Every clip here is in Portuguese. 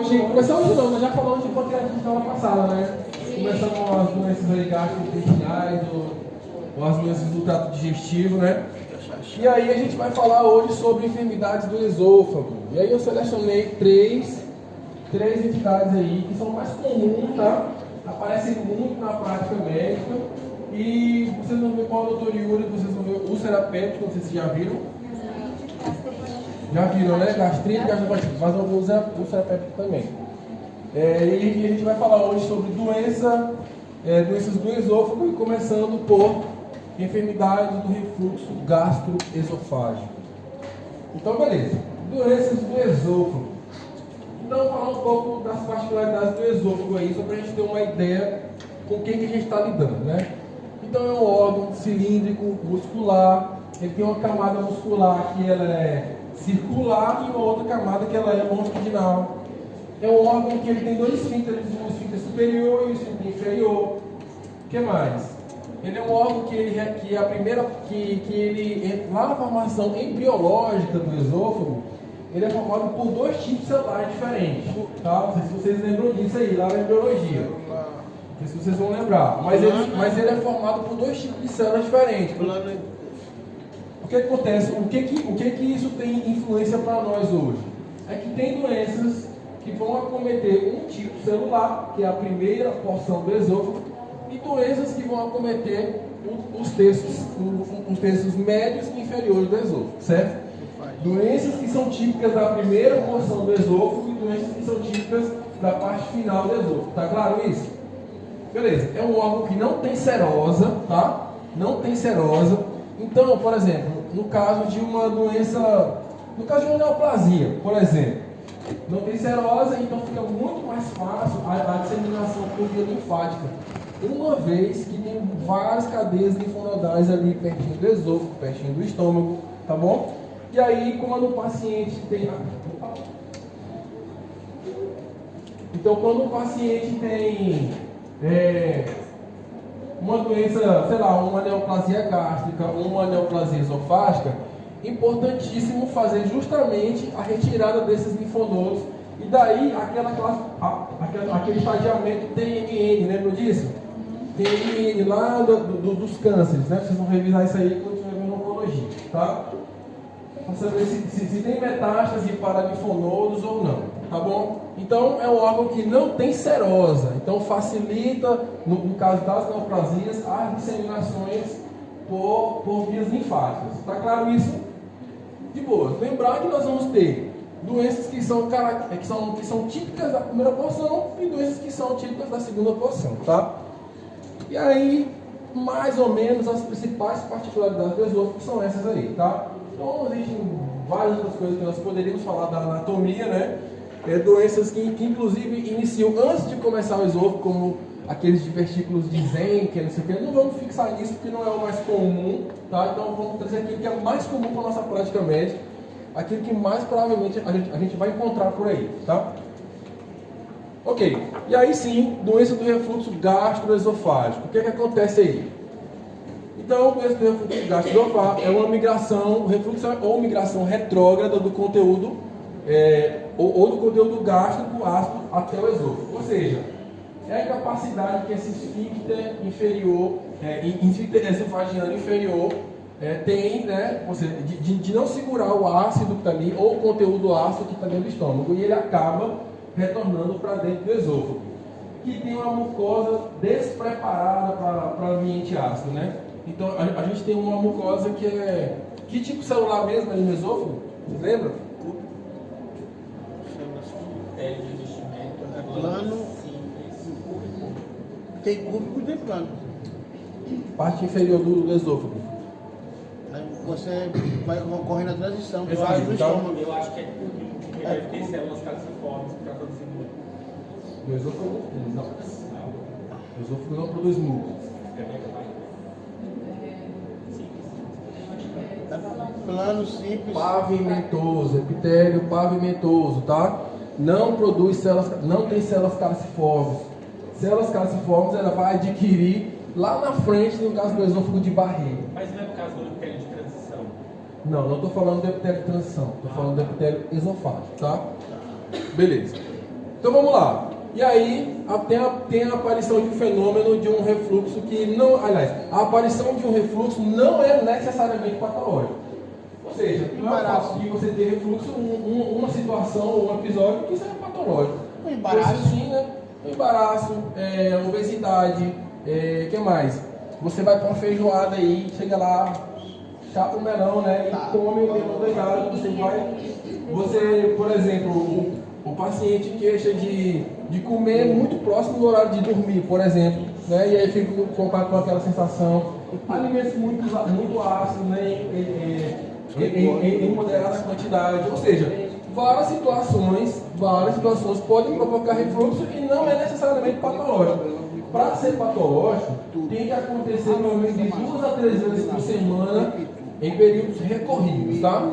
hoje não, nós já falamos de pancreatite na aula passada, né? Começamos com as doenças aí gastrointestinais, ou as doenças do trato digestivo, né? E aí a gente vai falar hoje sobre enfermidades do esôfago. E aí eu selecionei três entidades aí que são mais comuns, tá? Aparecem muito na prática médica. E vocês vão ver com a doutora Yuri, vocês vão ver úlcera péptica, não sei se já viram. Já viram, né? Gastrite, gastroenterite, mas eu vou usar úlcera péptica também. E a gente vai falar hoje sobre doenças do esôfago, e começando por enfermidades do refluxo gastroesofágico. Então, beleza. Doenças do esôfago. Então, falar um pouco das particularidades do esôfago aí, só para a gente ter uma ideia com quem que a gente está lidando, né? Então, é um órgão cilíndrico, muscular. Ele tem uma camada muscular que ela é circular e uma outra camada que ela é longitudinal. É um órgão que ele tem dois esfíncteres, o esfíncter superior e o esfíncter inferior. O que mais? Ele é um órgão que é a primeira, lá na formação embriológica do esôfago, ele é formado por dois tipos celulares diferentes. Tá? Não sei se vocês lembram disso aí, lá na embriologia. Não sei se vocês vão lembrar. Mas ele é formado por dois tipos de células diferentes. O que acontece? O que isso tem influência para nós hoje? É que tem doenças que vão acometer um tipo celular, que é a primeira porção do esôfago, e doenças que vão acometer os terços médios e inferiores do esôfago, certo? Doenças que são típicas da primeira porção do esôfago e doenças que são típicas da parte final do esôfago. Tá claro isso? Beleza. É um órgão que não tem serosa, tá? Não tem serosa. Então, por exemplo, no caso de uma doença, no caso de uma neoplasia, por exemplo, não tem serosa, então fica muito mais fácil a disseminação por via linfática. Uma vez que tem várias cadeias linfonodais ali pertinho do esôfago, pertinho do estômago, tá bom? E aí, quando o paciente tem... Então, quando o paciente tem uma doença, sei lá, uma neoplasia gástrica ou uma neoplasia esofágica, importantíssimo fazer justamente a retirada desses linfonodos. E daí, aquele estadiamento TMN, lembra disso? TMN lá dos cânceres, né? Vocês vão revisar isso aí quando estiver vendo oncologia, tá? Para saber se tem metástase para linfonodos ou não, tá bom? Então, é um órgão que não tem serosa, então facilita, no caso das neoplasias, as disseminações por vias linfáticas. Tá claro isso? De boa. Lembrar que nós vamos ter doenças que são típicas da primeira porção e doenças que são típicas da segunda porção, tá? E aí, mais ou menos, as principais particularidades do esôfago são essas aí, tá? Então, existem várias outras coisas que nós poderíamos falar da anatomia, né? Doenças que inclusive iniciam antes de começar o esôfago, como aqueles divertículos de Zenck, não sei o que. Não vamos fixar nisso porque não é o mais comum, tá? Então vamos trazer aquilo que é mais comum para a nossa prática médica, aquilo que mais provavelmente a gente vai encontrar por aí, tá? Ok, e aí sim, doença do refluxo gastroesofágico. O que acontece aí? Então, doença do refluxo gastroesofágico é uma migração, refluxo ou migração retrógrada do conteúdo, ou do conteúdo gástrico ácido até o esôfago. Ou seja, é a incapacidade que esse esfíncter inferior, esfíncter esofagiano inferior, tem, né, ou seja, de não segurar o ácido que está ali, ou o conteúdo ácido que está dentro do estômago, e ele acaba retornando para dentro do esôfago, que tem uma mucosa despreparada para o ambiente ácido, né? Então, a gente tem uma mucosa que é... Que tipo celular mesmo ali no esôfago? Vocês lembram? Plano. Tem cúbico e tem plano. Parte inferior do esôfago. Você vai ocorrendo a transição do Exato, ácido do então, estômago. Eu acho que é cúbico, porque deve ter células calciformes para produzir muco. O esôfago não. O esôfago não produz muco. Plano simples. Pavimentoso, epitélio pavimentoso, tá? Não produz células, não tem células calciformes. Células calciformes ela vai adquirir lá na frente, no caso do esôfago de barriga. Mas não é por causa do epitélio de transição? Não estou falando do epitélio de transição, estou falando do epitélio esofágico, tá? Beleza. Então vamos lá. E aí tem a aparição de um fenômeno de um refluxo que não, aliás, a aparição de um refluxo não é necessariamente patológico. Ou seja, não é fácil de você ter refluxo uma situação ou um episódio que seja patológico. Um embaraço. Sim, né? Um embaraço, obesidade, que mais? Você vai para uma feijoada aí, chega lá, chapa o melão, né? E come o melão doidado, você, por exemplo, o paciente queixa de comer muito próximo do horário de dormir, por exemplo, né? E aí fica com aquela sensação, alimentos muito ácidos, né? Em moderada quantidade, ou seja, várias situações podem provocar refluxo e não é necessariamente patológico. Para ser patológico, tem que acontecer pelo menos de 2 a 3 vezes por semana em períodos recorridos, tá?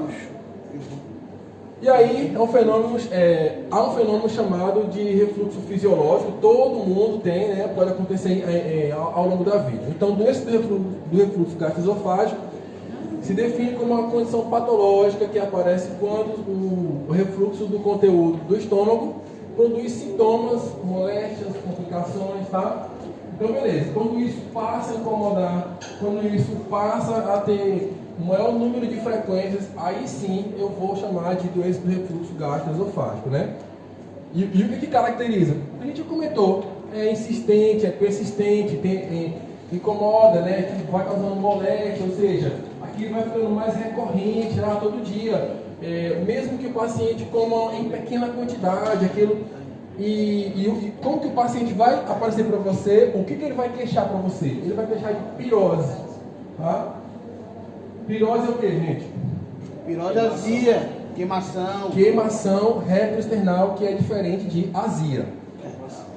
E aí há um fenômeno chamado de refluxo fisiológico, todo mundo tem, né? Pode acontecer ao longo da vida. Então, doença do refluxo gastroesofágico se define como uma condição patológica que aparece quando o refluxo do conteúdo do estômago produz sintomas, moléstias, complicações, tá? Então, beleza. Quando isso passa a incomodar, quando isso passa a ter um maior número de frequências, aí sim eu vou chamar de doença do refluxo gastroesofágico, né? E o que caracteriza? A gente já comentou, é insistente, é persistente, incomoda, né? Que vai causando moléstia, ou seja, aquilo vai ficando mais recorrente lá todo dia. Mesmo que o paciente coma em pequena quantidade, aquilo. E como que o paciente vai aparecer para você? O que ele vai queixar para você? Ele vai queixar de pirose, tá? Pirose é o que, gente? Pirose é azia, queimação. Queimação retroesternal, que é diferente de azia.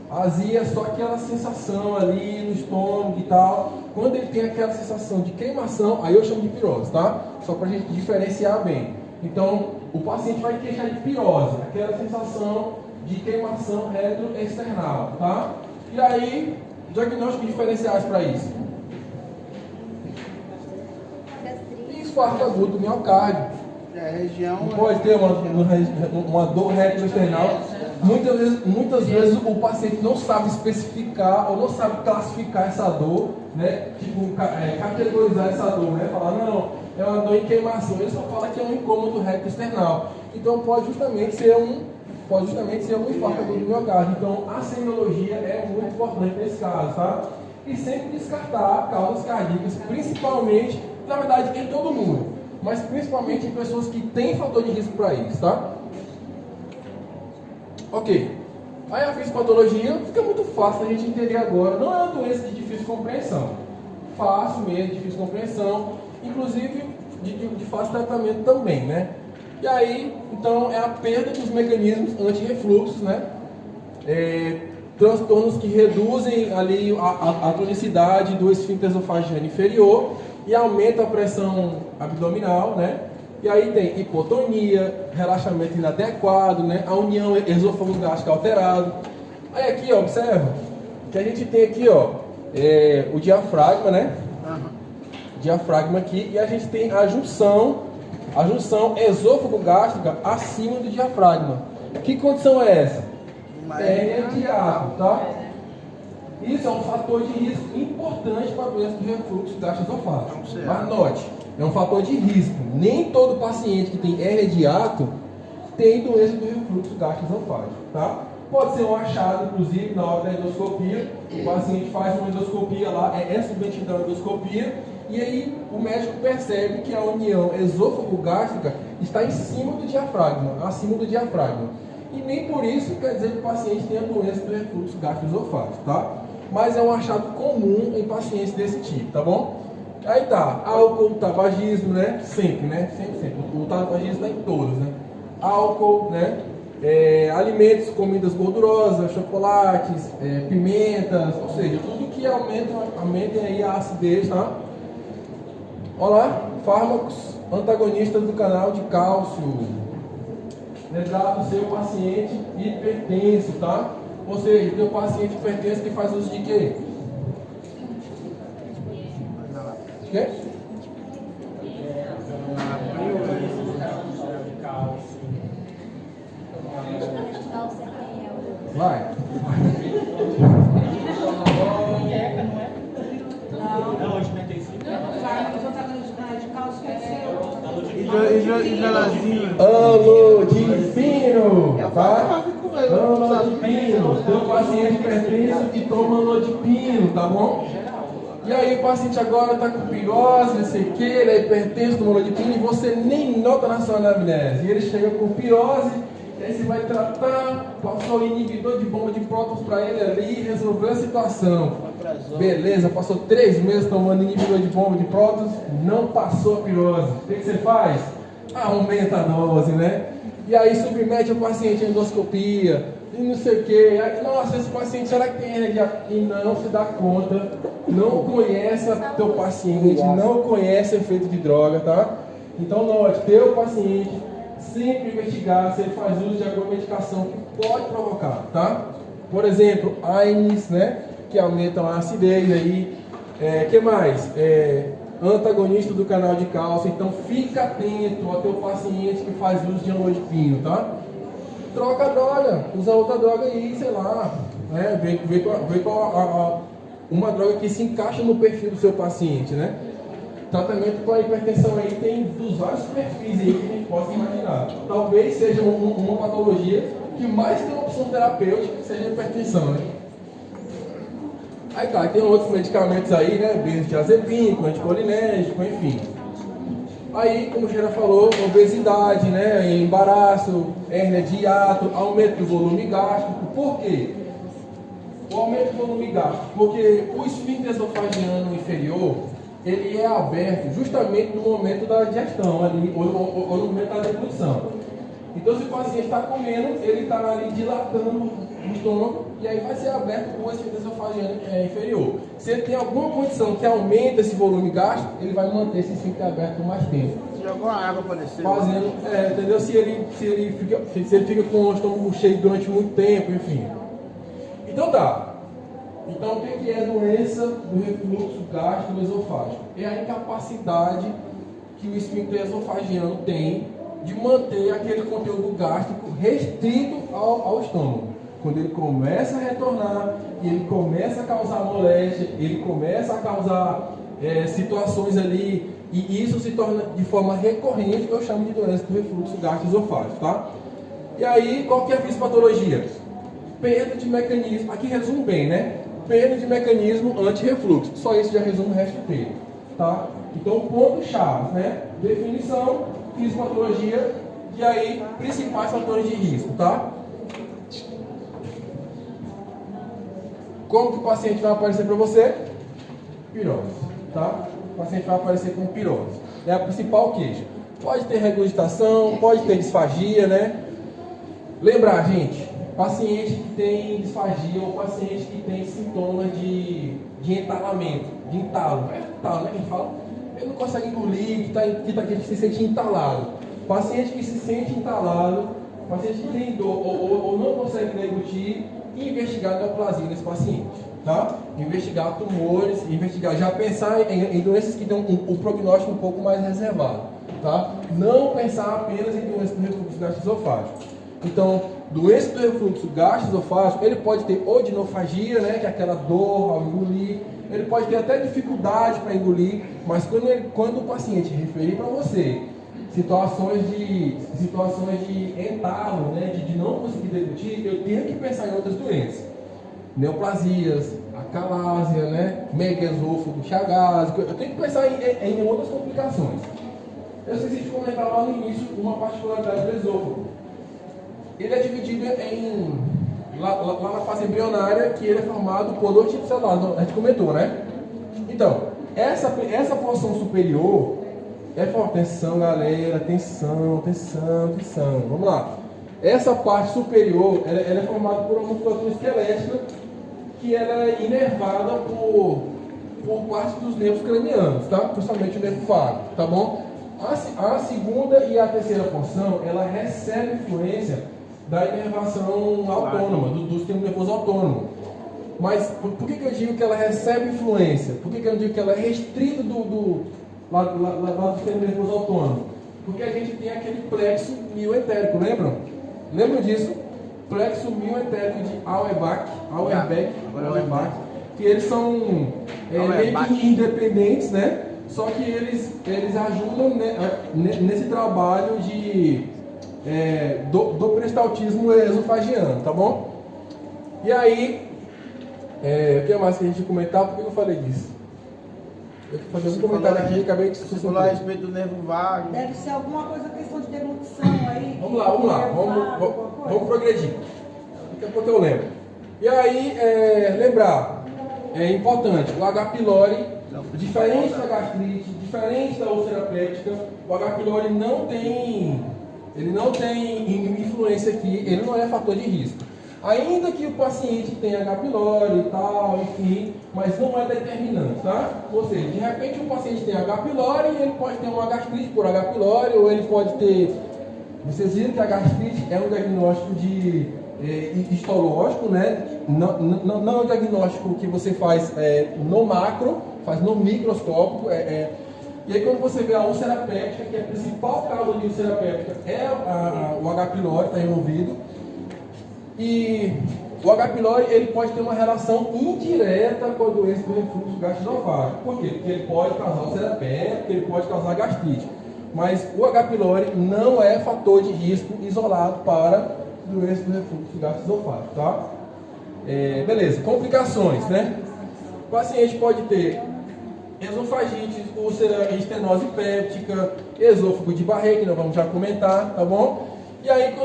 Azia é só aquela sensação ali no estômago e tal. Quando ele tem aquela sensação de queimação, aí eu chamo de pirose, tá? Só para a gente diferenciar bem. Então, o paciente vai queixar de pirose, aquela sensação de queimação retroesternal, tá? E aí, diagnósticos diferenciais para isso. Infarto agudo do miocárdio. Pode ter uma dor retroesternal. Muitas vezes o paciente não sabe especificar ou não sabe classificar essa dor, né? Tipo, categorizar essa dor, né? Falar, não, é uma dor em queimação. Ele só fala que é um incômodo retroesternal. Então pode justamente ser um infarto agudo do miocárdio. Então a semiologia é muito importante nesse caso, tá? E sempre descartar causas cardíacas, principalmente, na verdade, em todo mundo, mas principalmente em pessoas que têm fator de risco para isso, tá? Ok. Aí a fisiopatologia fica muito fácil a gente entender agora. Não é uma doença de difícil compreensão. Fácil mesmo, de difícil compreensão. Inclusive de fácil tratamento também, né? E aí, então, é a perda dos mecanismos anti-refluxos, né? Transtornos que reduzem ali a tonicidade do esfíncter esofagiano inferior e aumentam a pressão abdominal, né? E aí tem hipotonia, relaxamento inadequado, né? A união esôfago-gástrica alterada. Aí aqui, ó, observa que a gente tem aqui, ó, o diafragma, né? Diafragma aqui, e a gente tem a junção esôfago-gástrica acima do diafragma. Que condição é essa? Hérnia de hiato, tá? Isso é um fator de risco importante para a doença do refluxo gastroesofágico. Mas note, é um fator de risco. Nem todo paciente que tem hérnia de hiato tem doença do refluxo gastroesofágico, tá? Pode ser um achado, inclusive, na hora da endoscopia. O paciente faz uma endoscopia lá, é submetido à endoscopia, e aí o médico percebe que a união esôfago-gástrica está em cima do diafragma, acima do diafragma. E nem por isso quer dizer que o paciente tenha doença do refluxo gastroesofágico, tá? Mas é um achado comum em pacientes desse tipo, tá bom? Aí tá, álcool, tabagismo, né? Sempre, né? Sempre. O tabagismo está em todos, né? Álcool, né? Alimentos, comidas gordurosas, chocolates, pimentas, ou seja, tudo que aumentem aí a acidez, tá? Olha lá, fármacos antagonistas do canal de cálcio. Lembrado do seu paciente hipertenso, tá? Ou seja, tem um paciente hipertenso que faz uso de quê? De quê? Vai. Não, hoje 95. E gelazinho. Amlodipino, tá? Amlodipino. Teu paciente hipertenso e toma amlodipino, tá bom? E aí o paciente agora tá com pirose, não sei o que, ele é hipertenso, toma amlodipino e você nem nota na sua anamnese. E ele chega com pirose, e aí você vai tratar, passou o inibidor de bomba de prótons para ele ali, resolveu a situação. Beleza, passou 3 meses tomando inibidor de bomba de prótons, não passou a pirose. O que você faz? Aumenta a dose, né? E aí submete o paciente à endoscopia, e não sei o que. Nossa, esse paciente, será que tem hernia? E não se dá conta, não conhece teu paciente, não conhece efeito de droga, tá? Então note, teu paciente sempre investigar se ele faz uso de alguma medicação que pode provocar, tá? Por exemplo, AINES, né? Que aumentam a acidez aí. Que mais? Antagonista do canal de cálcio. Então fica atento ao teu paciente que faz uso de amlodipino, tá? Troca a droga, usa outra droga aí, sei lá, né? Vê qual uma droga que se encaixa no perfil do seu paciente, né? Tratamento para hipertensão aí tem dos vários perfis aí que a gente possa imaginar. Talvez seja uma patologia que mais tem uma opção terapêutica que seja a hipertensão, né? Aí tá, tem outros medicamentos aí, né? Benzodiazepínico, anticolinérgico, enfim. Aí, como o Gera falou, obesidade, né? Embaraço, hérnia de hiato, aumento do volume gástrico. Por quê? O aumento do volume gástrico, porque o esfíncter esofagiano inferior, ele é aberto justamente no momento da digestão, ali, ou no momento da deglutição. Então, se o paciente está comendo, ele está ali dilatando o estômago e aí vai ser aberto com o esfíncter esofagiano inferior. Se ele tem alguma condição que aumenta esse volume gástrico, ele vai manter esse esfíncter aberto por mais tempo. Jogou a água para descer. Fazendo, entendeu? Se ele fica com o estômago cheio durante muito tempo, enfim. Então tá. Então, o que é a doença do refluxo gástrico-esofágico? É a incapacidade que o esfíncter esofagiano tem de manter aquele conteúdo gástrico restrito ao estômago. Quando ele começa a retornar, ele começa a causar moléstia, ele começa a causar situações ali, e isso se torna de forma recorrente, que eu chamo de doença do refluxo gástrico-esofágico, tá? E aí, qual que é a fisiopatologia? Perda de mecanismo, aqui resume bem, né? Perda de mecanismo anti-refluxo. Só isso já resume o resto inteiro, tá? Então, ponto-chave, né? Definição, fisiopatologia e aí, principais fatores de risco, tá? Como que o paciente vai aparecer para você? Pirose, tá? O paciente vai aparecer com pirose. É a principal queixa. Pode ter regurgitação, pode ter disfagia, né? Lembrar, gente, paciente que tem disfagia ou paciente que tem sintomas de entalamento, de entalo. Entalo, né? Que a gente fala, ele não consegue engolir, que se sente entalado. Paciente que se sente entalado, paciente que tem dor ou não consegue deglutir, investigar neoplasia nesse paciente, tá? Investigar tumores, já pensar em doenças que têm um prognóstico um pouco mais reservado, tá? Não pensar apenas em doenças do refluxo gastroesofágico. Então, doença do refluxo gastroesofágico, ele pode ter odinofagia, né, que é aquela dor ao engolir, ele pode ter até dificuldade para engolir, mas quando o paciente referir para você situações de entalo, né, de não conseguir deglutir, eu tenho que pensar em outras doenças. Neoplasias, acalásia, né, megaesôfago chagásico, eu tenho que pensar em outras complicações. Eu esqueci de comentar lá no início uma particularidade do esôfago. Ele é dividido lá na fase embrionária, que ele é formado por 2 tipos celulares, a gente comentou, né? Então, essa porção superior é forte. Atenção, galera, atenção. Vamos lá. Essa parte superior, ela é formada por uma musculatura esquelética que ela é inervada por parte dos nervos cranianos, tá? Principalmente o nervo vago, tá bom? A segunda e a terceira porção, ela recebe influência da inervação autônoma, do sistema nervoso autônomo. Mas por que eu digo que ela recebe influência? Por que eu digo que ela é restrita do sistema nervoso autônomo? Porque a gente tem aquele plexo mioentérico, lembram? Lembram disso? plexo mioetérico de Auerbach, Auerbach. que eles são meio que independentes, né? Só que eles ajudam nesse trabalho do peristaltismo esofagiano, tá bom? E aí, o que mais que a gente comentar? Por que eu falei disso? Eu vou fazer um comentário aqui e acabei de Você falou a respeito do nervo vago. Deve ser alguma coisa, questão de deglutição aí. Vamos lá, vamos progredir. Daqui a pouco eu lembro. E aí, lembrar, é importante, o H. pylori, diferente da gastrite, diferente da úlcera péptica, o H. pylori não tem influência aqui, ele não é fator de risco. Ainda que o paciente tenha H. pylori e tal, enfim, mas não é determinante, tá? Ou seja, de repente o paciente tem H. pylori e ele pode ter uma gastrite por H. pylori, ou ele pode ter... Vocês viram que a gastrite é um diagnóstico histológico, né? Não é um diagnóstico que você faz no macro, faz no microscópio. E aí quando você vê a úlcera péptica, que é a principal causa de úlcera péptica, o H. pylori está envolvido. E o H. pylori ele pode ter uma relação indireta com a doença do refluxo gastroesofágico. Por quê? Porque ele pode causar úlcera péptica, ele pode causar gastrite. Mas o H. pylori não é fator de risco isolado para doença do refluxo gastroesofágico, tá? Beleza, complicações, né? O paciente pode ter esofagite, úlcera e estenose péptica, esôfago de Barré, que nós vamos já comentar, tá bom? E aí,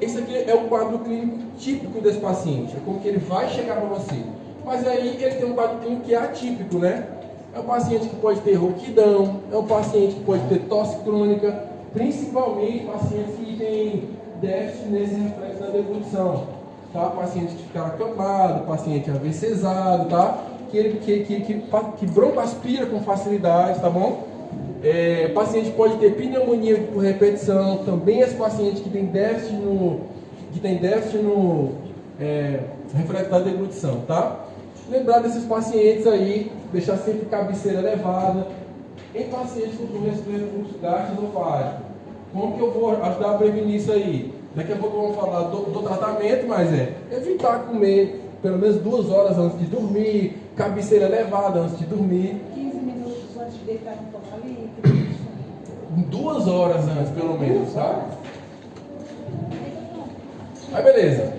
esse aqui é o quadro clínico típico desse paciente, é como que ele vai chegar para você. Mas aí ele tem um quadro clínico que é atípico, né? É um paciente que pode ter rouquidão, é um paciente que pode ter tosse crônica, principalmente pacientes que têm déficit nesse reflexo da deglutição, tá? Paciente que fica acamado, paciente AVCzado, tá? Que broncoaspira com facilidade, tá bom? Paciente pode ter pneumonia por repetição, também esse paciente que tem déficit no reflexo da deglutição, tá? Lembrar desses pacientes aí, deixar sempre cabeceira elevada. Em pacientes com doença do refluxo gastroesofágico, como que eu vou ajudar a prevenir isso aí? Daqui a pouco vamos falar do tratamento, mas evitar comer pelo menos 2 horas antes de dormir, cabeceira elevada antes de dormir. 15 minutos antes de deitar no sofá ali. 2 horas antes, pelo menos, tá? Aí beleza.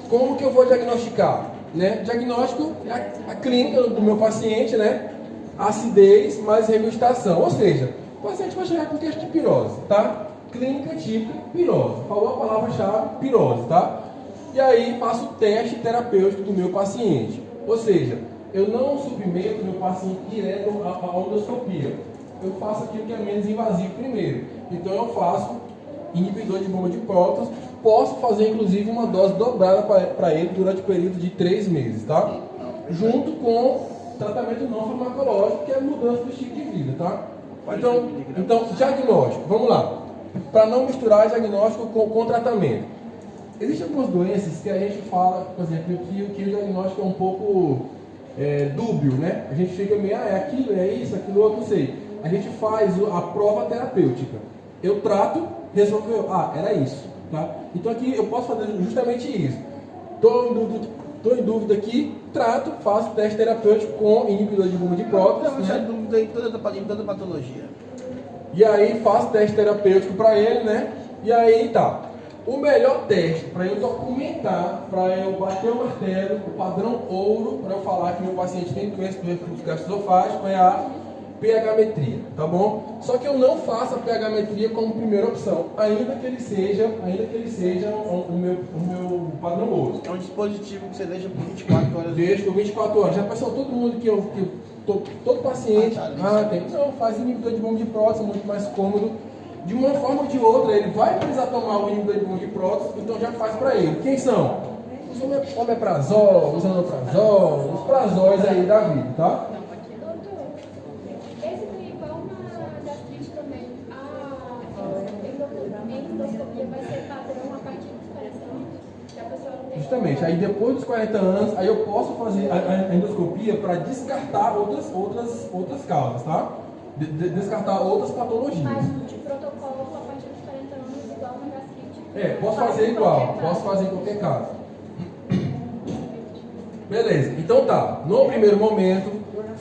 Como que eu vou diagnosticar? Né? Diagnóstico é a clínica do meu paciente, né? Acidez mais regurgitação. Ou seja, o paciente vai chegar com queixa de pirose, tá? Clínica típica, pirose. Falou a palavra-chave, pirose, tá? E aí faço o teste terapêutico do meu paciente. Ou seja, eu não submeto o meu paciente direto à endoscopia. Eu faço aquilo que é menos invasivo primeiro. Então eu faço inibidor de bomba de prótons. Posso fazer inclusive uma dose dobrada para ele durante o período de 3 meses, tá? Junto com tratamento não farmacológico, que é mudança do estilo de vida, tá? Então diagnóstico, vamos lá. Para não misturar diagnóstico com tratamento. Existem algumas doenças que a gente fala, por exemplo, que o diagnóstico é um pouco dúbio, né? A gente fica meio, é aquilo, é isso, aquilo outro, não sei. A gente faz a prova terapêutica. Eu trato, resolveu, era isso, tá? Então aqui eu posso fazer justamente isso. Estou em dúvida aqui, trato, faço teste terapêutico com inibidor de bomba de prótons. Não, sem dúvida em toda patologia. E aí faço teste terapêutico para ele, né? E aí tá. O melhor teste para eu documentar, para eu bater o martelo, o padrão ouro, para eu falar que meu paciente tem doença do refluxo gastroesofágico é a pH-metria, tá bom? Só que eu não faço a pH-metria como primeira opção, ainda que ele seja o meu padrão ouro. É um dispositivo que você deixa por 24 horas. Deixo por 24 horas. Já passou todo mundo todo paciente, não, faz inibidor de bomba de prótons, é muito mais cômodo. De uma forma ou de outra, ele vai precisar tomar o inibidor de bomba de prótons, então já faz para ele. Quem são? Os omeprazol, os anoprazol, os prazóis aí da vida, tá? Endoscopia vai ser padrão a partir dos 40 anos, que a pessoa não tem. Justamente, aí depois dos 40 anos, aí eu posso fazer a endoscopia para descartar outras causas, tá? Descartar outras patologias. Mas de protocolo a partir dos 40 anos igual na gastrite. Posso fazer igual, posso fazer em qualquer caso. Beleza, então tá. No primeiro momento,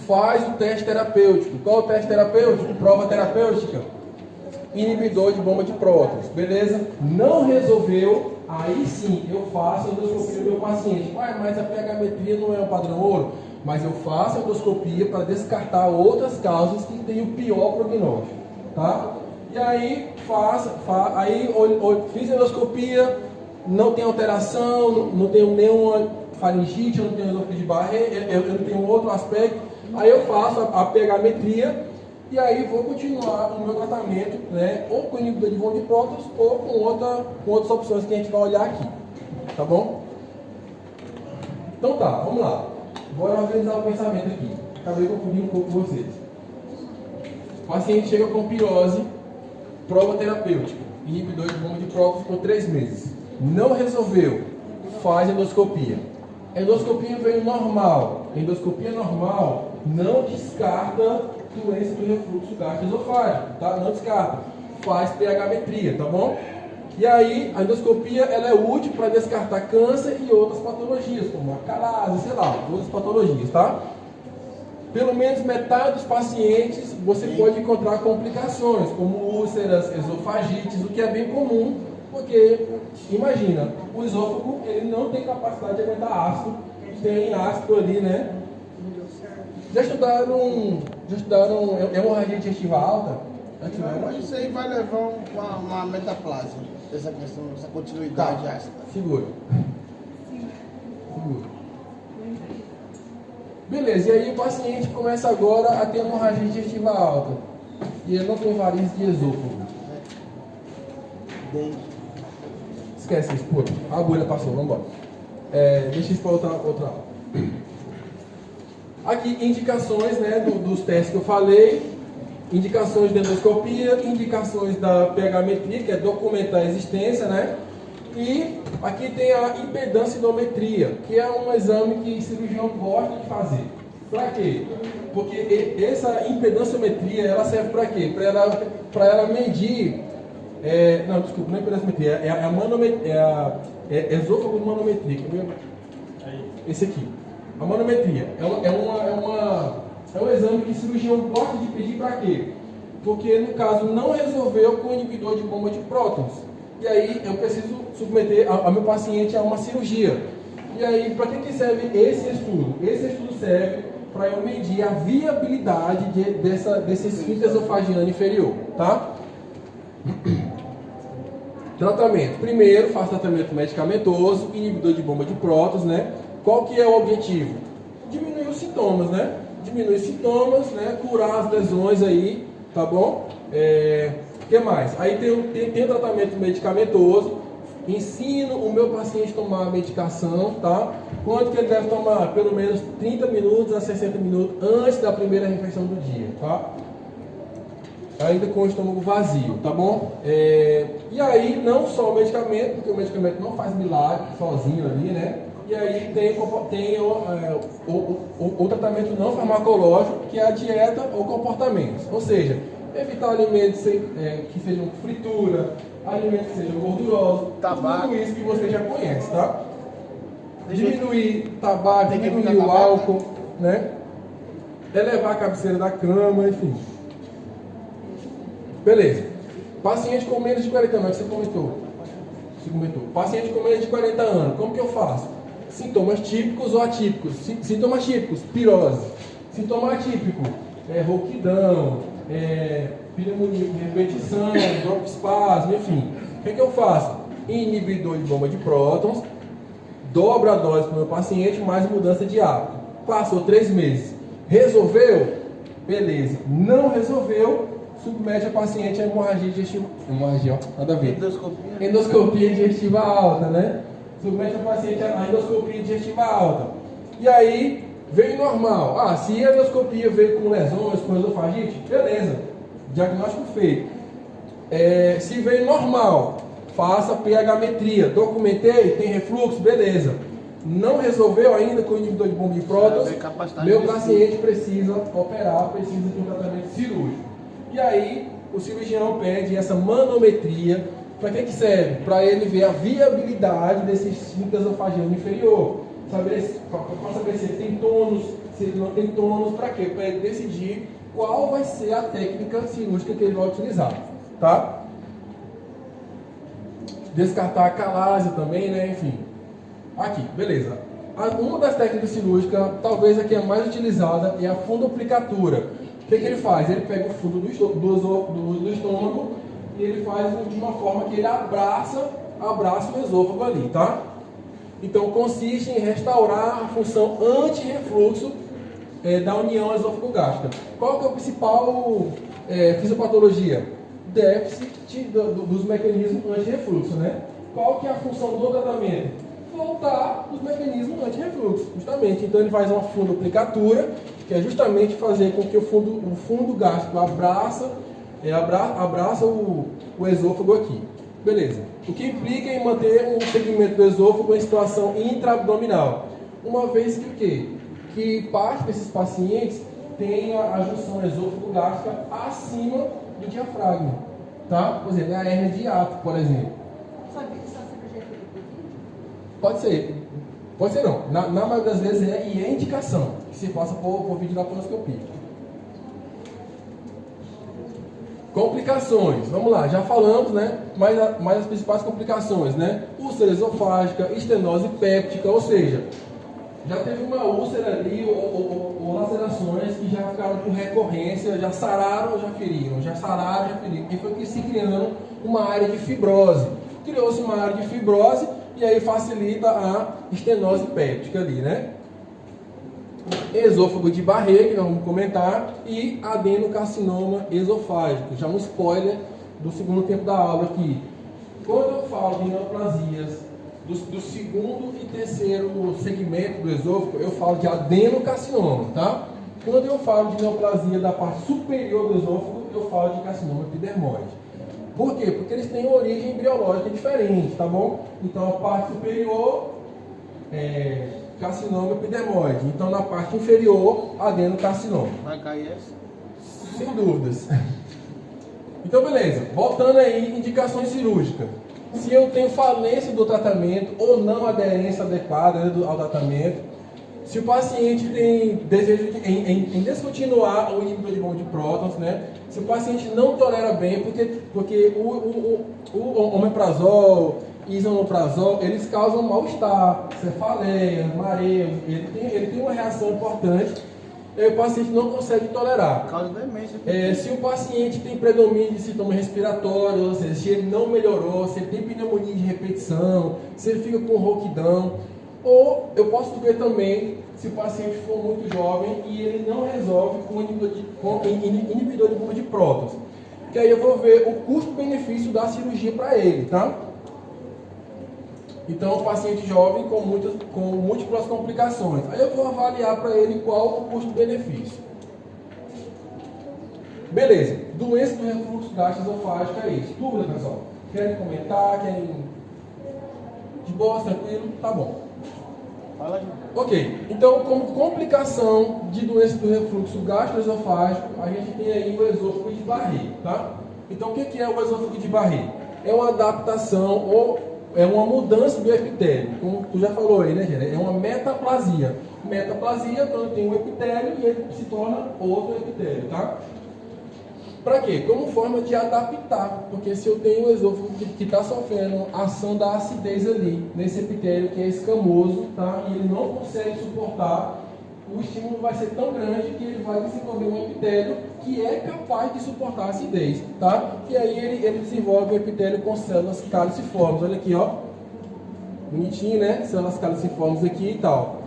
faz o teste terapêutico. Qual é o teste terapêutico? Prova terapêutica. Inibidor de bomba de prótons. Beleza? Não resolveu, aí sim eu faço a endoscopia do meu paciente. Mas a pH-metria não é o padrão ouro. Mas eu faço a endoscopia para descartar outras causas que têm o pior prognóstico. Tá? E aí, fiz a endoscopia, não tem alteração, não tenho nenhuma faringite, eu não tenho endoscopia de Barré, eu não tenho outro aspecto. Aí eu faço a pH-metria e aí vou continuar o meu tratamento, né, ou com inibidor de bomba de prótons ou com outras opções que a gente vai olhar aqui. Tá bom? Então tá, vamos lá. Bora organizar o pensamento aqui. Acabei confundindo um pouco com vocês. O paciente chega com pirose, prova terapêutica, inibidor de bomba de prótons por 3 meses. Não resolveu, faz endoscopia. Endoscopia veio normal. Endoscopia normal não descarta doença do refluxo gastroesofágico, tá? Não descarta. Faz pH-metria, tá bom? E aí, a endoscopia ela é útil para descartar câncer e outras patologias, como a calase, sei lá, outras patologias, tá? Pelo menos metade dos pacientes você pode encontrar complicações, como úlceras, esofagites, o que é bem comum, porque, imagina, o esôfago ele não tem capacidade de aguentar ácido, tem ácido ali, né? Já estudaram hemorragia digestiva alta? Mas isso aí vai levar uma metaplasia, essa questão, essa continuidade ácida. Segura. Beleza, e aí o paciente começa agora a ter hemorragia digestiva alta. E ele não tem varizes de esôfago. Esquece isso, pô. A agulha passou, vamos embora. Deixa isso para outra aula. Aqui, indicações, né, dos testes que eu falei. Indicações de endoscopia, indicações da pH-metria, que é documentar a existência, né? E aqui tem a impedancidometria, que é um exame que o cirurgião gosta de fazer. Para quê? Porque essa impedanciometria, ela serve para quê? Para ela medir... não, desculpa, não é impedanciometria, é a manometria, esôfago de manometria. Esse aqui. A manometria é um exame que o cirurgião gosta de pedir para quê? Porque, no caso, não resolveu com o inibidor de bomba de prótons. E aí eu preciso submeter a meu paciente a uma cirurgia. E aí, para que serve esse estudo? Esse estudo serve para eu medir a viabilidade desse esfíncter esofagiano inferior, tá? Tratamento. Primeiro, faço tratamento medicamentoso, inibidor de bomba de prótons, né? Qual que é o objetivo? Diminuir os sintomas, né? Diminuir os sintomas, né? Curar as lesões aí, tá bom? O que mais? Aí tem o tratamento medicamentoso. Ensino o meu paciente a tomar a medicação, tá? Quanto que ele deve tomar? Pelo menos 30 minutos a 60 minutos antes da primeira refeição do dia, tá? Ainda com o estômago vazio, tá bom? E aí, não só o medicamento, porque o medicamento não faz milagre sozinho ali, né? E aí tem o tratamento não farmacológico, que é a dieta ou comportamentos. Ou seja, evitar alimentos que sejam fritura, alimentos que sejam gordurosos, tabaco. Tudo isso que você já conhece, tá? Diminuir tabaco, diminuir o álcool, né? Elevar a cabeceira da cama, enfim. Beleza. Paciente com menos de 40 anos, que você comentou. Paciente com menos de 40 anos, como que eu faço? Sintomas típicos ou atípicos? Sintomas típicos, pirose. Sintoma atípico, rouquidão, pneumonia, repetição, broncoespasmo, enfim. O que eu faço? Inibidor de bomba de prótons, dobro a dose para o meu paciente, mais mudança de hábito. Passou 3 meses. Resolveu? Beleza. Não resolveu? Submete a paciente a hemorragia digestiva. Hemorragia, ó, nada a ver. Endoscopia digestiva alta, né? Submete a paciente a endoscopia digestiva alta. E aí, veio normal. Se a endoscopia veio com lesões, com esofagite, beleza. Diagnóstico feito. Se veio normal, faça pH-metria. Documentei, tem refluxo, beleza. Não resolveu ainda com o inibidor de bomba de prótons, meu paciente precisa operar, precisa de um tratamento cirúrgico. E aí, o cirurgião pede essa manometria, Para que serve? Para ele ver a viabilidade desse esfíncter esofageu inferior. Para saber se ele tem tônus, se ele não tem tônus, para quê? Para ele decidir qual vai ser a técnica cirúrgica que ele vai utilizar, tá? Descartar a calásia também, né? Enfim. Aqui, beleza. Uma das técnicas cirúrgicas, talvez a que é mais utilizada, é a fundoplicatura. O que ele faz? Ele pega o fundo do estômago e ele faz de uma forma que ele abraça o esôfago ali, tá? Então consiste em restaurar a função anti-refluxo da união esôfago-gástrica. Qual que é a principal fisiopatologia? Déficit dos mecanismos anti-refluxo, né? Qual que é a função do tratamento? Voltar os mecanismos anti-refluxo, justamente. Então ele faz uma fundoplicatura, que é justamente fazer com que o fundo gástrico abraça o esôfago aqui. Beleza. O que implica em manter o segmento do esôfago em situação intraabdominal. Uma vez que o quê? Que parte desses pacientes tem a junção esôfago-gástrica acima do diafragma, tá? Por exemplo, a hérnia de hiato, por exemplo. Pode ser não. Na maioria das vezes é indicação que se faça por vídeo da laparoscopia. Complicações, vamos lá, já falamos, né? Mas as principais complicações, né? Úlcera esofágica, estenose péptica, ou seja, já teve uma úlcera ali ou lacerações que já ficaram com recorrência, já sararam ou já feriram, e foi que se criando uma área de fibrose. Criou-se uma área de fibrose e aí facilita a estenose péptica ali, né? Esôfago de Barré, que nós vamos comentar, e adenocarcinoma esofágico. Já um spoiler do segundo tempo da aula aqui. Quando eu falo de neoplasias do segundo e terceiro segmento do esôfago, eu falo de adenocarcinoma, tá? Quando eu falo de neoplasia da parte superior do esôfago, eu falo de carcinoma epidermoide. Por quê? Porque eles têm uma origem embriológica diferente, tá bom? Então a parte superior carcinoma epidermoide. Então na parte inferior, adenocarcinoma. Vai cair essa? Sem dúvidas. Então beleza, voltando aí, indicações cirúrgicas. Se eu tenho falência do tratamento ou não aderência adequada ao tratamento, se o paciente tem desejo em descontinuar o inibidor de bomba de prótons, né? Se o paciente não tolera bem, porque o omeprazol, isonoprazol, eles causam mal-estar, cefaleia, mareio, ele tem uma reação importante, e o paciente não consegue tolerar. Causa demência. Se o paciente tem predomínio de sintomas respiratórios, ou seja, se ele não melhorou, se ele tem pneumonia de repetição, se ele fica com rouquidão, ou eu posso ver também se o paciente for muito jovem e ele não resolve com inibidor de bomba de prótons. Que aí eu vou ver o custo-benefício da cirurgia para ele, tá? Então, o paciente jovem com múltiplas complicações. Aí eu vou avaliar para ele qual o custo-benefício. Beleza. Doença do refluxo gastroesofágico é isso. Dúvida, pessoal? Querem comentar? Querem... De boa, tranquilo? Tá bom. Ok, então como complicação de doença do refluxo gastroesofágico, a gente tem aí o esôfago de Barré, tá? Então o que é o esôfago de Barré? É uma adaptação ou é uma mudança do epitélio, como tu já falou aí, né, gente? É uma metaplasia. Metaplasia quando tem um epitélio e ele se torna outro epitélio, tá? Para quê? Como forma de adaptar, porque se eu tenho um esôfago que está sofrendo ação da acidez ali, nesse epitélio que é escamoso, tá? E ele não consegue suportar, o estímulo vai ser tão grande que ele vai desenvolver um epitélio que é capaz de suportar a acidez, tá? E aí ele desenvolve um epitélio com células caliciformes, olha aqui, ó, bonitinho, né? Células caliciformes aqui e tal.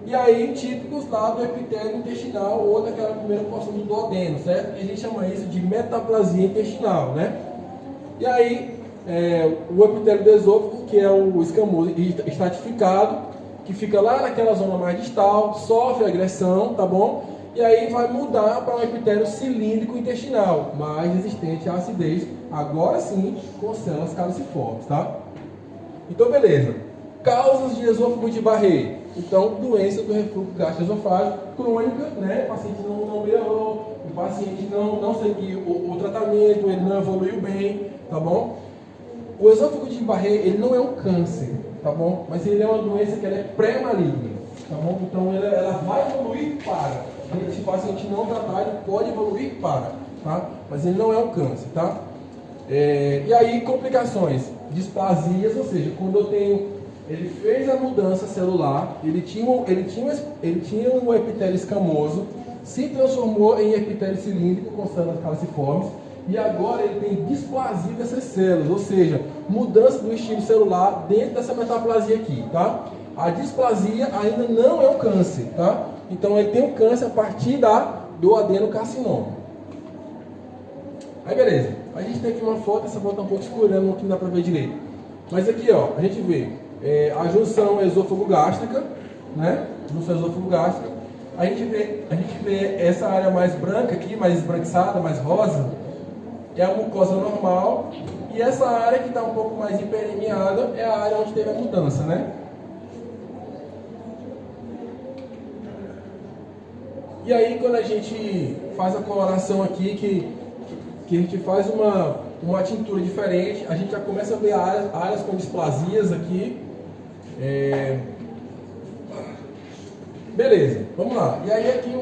E aí, típicos lá do epitélio intestinal ou daquela primeira porção do duodeno, certo? E a gente chama isso de metaplasia intestinal, né? E aí, o epitélio do esôfago, que é o escamoso estratificado, que fica lá naquela zona mais distal, sofre agressão, tá bom? E aí vai mudar para um epitélio cilíndrico intestinal, mais resistente à acidez, agora sim, com células caliciformes, tá? Então, beleza. Causas de esôfago de Barré. Então, doença do refluxo gastroesofágico crônica, né? O paciente não melhorou, o paciente não seguiu o tratamento, ele não evoluiu bem, tá bom? O esôfago de Barré, ele não é um câncer, tá bom? Mas ele é uma doença que ela é pré-maligna, tá bom? Então ela vai evoluir para. Se o paciente não tratar, ele pode evoluir para, tá? Mas ele não é um câncer, tá? E aí, complicações, displasias, ou seja, quando eu tenho, ele fez a mudança celular, ele tinha um epitélio escamoso, se transformou em epitélio cilíndrico com células calciformes, e agora ele tem displasia dessas células, ou seja, mudança do estilo celular dentro dessa metaplasia aqui, tá? A displasia ainda não é um câncer, tá? Então ele tem um câncer a partir do adenocarcinoma. Aí beleza, a gente tem aqui uma foto, essa foto tá um pouco escura, não dá pra ver direito. Mas aqui ó, a gente vê a junção esôfago-gástrica, né? Junção esôfago-gástrica. A gente vê essa área mais branca aqui, mais esbranquiçada, mais rosa, é a mucosa normal. E essa área que está um pouco mais hiperemiada é a área onde teve a mudança, né? E aí quando a gente faz a coloração aqui, que a gente faz uma tintura diferente, a gente já começa a ver áreas com displasias aqui. Beleza, vamos lá. E aí aqui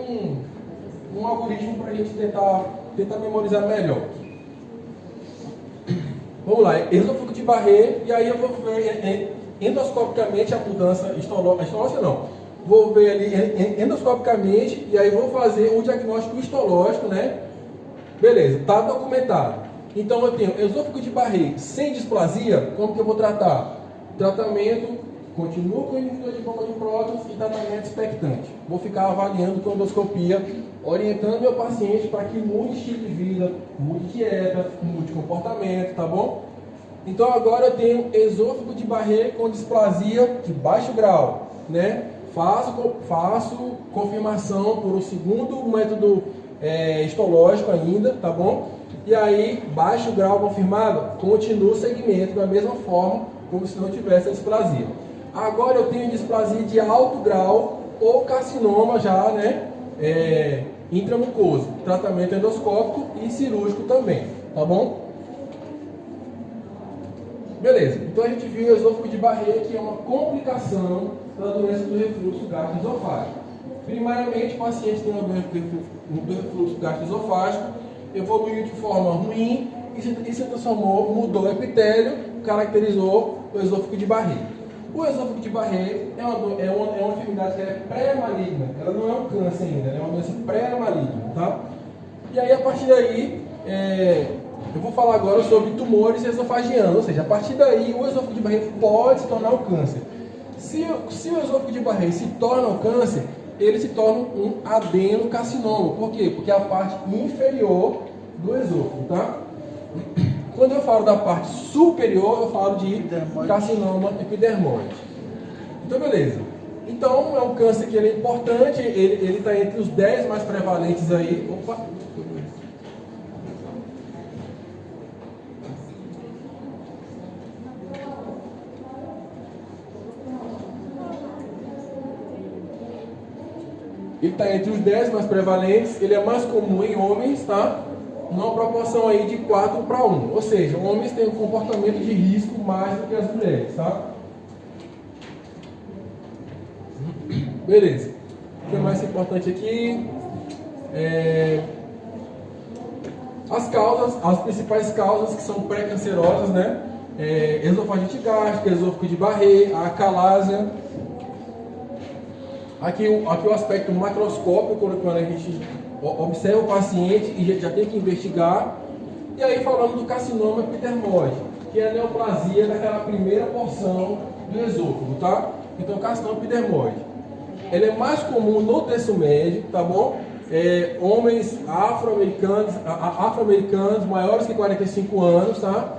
um algoritmo para a gente tentar memorizar melhor. Vamos lá, esôfago de Barré, e aí eu vou ver endoscopicamente a mudança histológica não. Vou ver ali endoscopicamente e aí vou fazer o diagnóstico histológico, né? Beleza, tá documentado. Então eu tenho esôfago de Barré sem displasia, como que eu vou tratar? Tratamento, continuo com inibidor de bomba de prótons e tratamento expectante. Vou ficar avaliando com endoscopia, orientando meu paciente para que mude estilo de vida, mude dieta, mude comportamento, tá bom? Então agora eu tenho esôfago de Barré com displasia de baixo grau, né? Faço confirmação por um segundo método histológico ainda, tá bom? E aí, baixo grau confirmado, continuo o segmento da mesma forma, como se não tivesse a displasia. Agora eu tenho displasia de alto grau ou carcinoma já, né? Intramucoso, tratamento endoscópico e cirúrgico também, tá bom? Beleza, então a gente viu o esôfago de Barré, que é uma complicação da doença do refluxo gastroesofágico. Primariamente, o paciente tem uma doença do refluxo gastroesofágico, evoluiu de forma ruim e se transformou, mudou o epitélio, caracterizou o esôfago de Barré. O esôfago de Barré é uma enfermidade que é pré-maligna, ela não é um câncer ainda, é uma doença pré-maligna, tá? E aí, a partir daí, eu vou falar agora sobre tumores esofagianos, ou seja, a partir daí o esôfago de Barré pode se tornar um câncer. Se o esôfago de Barré se torna um câncer, ele se torna um adenocarcinoma. Por quê? Porque é a parte inferior do esôfago, tá? Quando eu falo da parte superior, eu falo de carcinoma epidermoide. Então, beleza. Então, é um câncer que ele é importante, ele está entre os 10 mais prevalentes aí. Opa! Ele está entre os 10 mais prevalentes, ele é mais comum em homens, tá? Numa proporção aí de 4 para 1. Ou seja, homens têm um comportamento de risco mais do que as mulheres, tá? Beleza. O que é mais importante aqui? As principais causas que são pré-cancerosas, né? Esofagite gástrica, esôfago de Barré, a acalásia. Aqui o aspecto macroscópico, quando a gente observa o paciente e já tem que investigar. E aí falando do carcinoma epidermoide, que é a neoplasia daquela primeira porção do esôfago, tá? Então, carcinoma epidermoide. Ele é mais comum no terço médio, tá bom? Homens afro-americanos maiores que 45 anos, tá?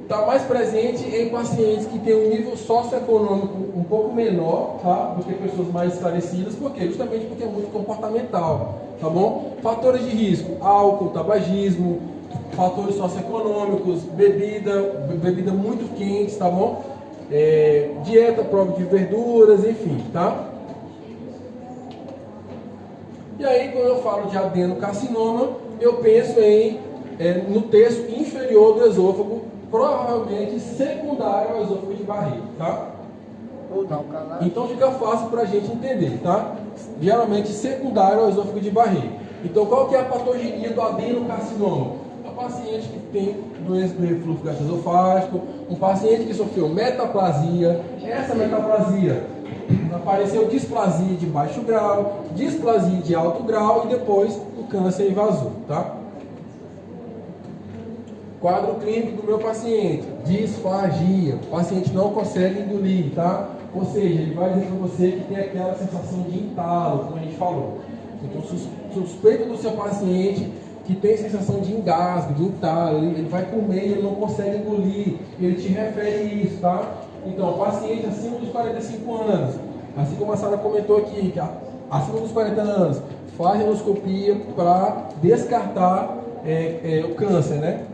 Está mais presente em pacientes que têm um nível socioeconômico um pouco menor, tá? Do que pessoas mais esclarecidas. Por quê? Justamente porque é muito comportamental, tá bom? Fatores de risco: álcool, tabagismo, fatores socioeconômicos, bebida muito quente, tá bom? Dieta própria de verduras, enfim, tá? E aí, quando eu falo de adenocarcinoma, eu penso em no terço inferior do esôfago, provavelmente secundário ao esôfago de barriga, tá? Então fica fácil para a gente entender, tá? Geralmente secundário ao esôfago de barriga. Então qual que é a patogenia do adenocarcinoma? É um paciente que tem doença do refluxo gastroesofágico, um paciente que sofreu metaplasia, essa metaplasia apareceu displasia de baixo grau, displasia de alto grau e depois o câncer invasor, tá? Quadro clínico do meu paciente, disfagia, o paciente não consegue engolir, tá? Ou seja, ele vai dizer para você que tem aquela sensação de entalo, como a gente falou. Então, suspeito do seu paciente que tem sensação de engasgo, de entalo, ele vai comer e ele não consegue engolir, ele te refere isso, tá? Então, paciente acima dos 45 anos, assim como a Sara comentou aqui, que acima dos 40 anos, faz endoscopia para descartar o câncer, né?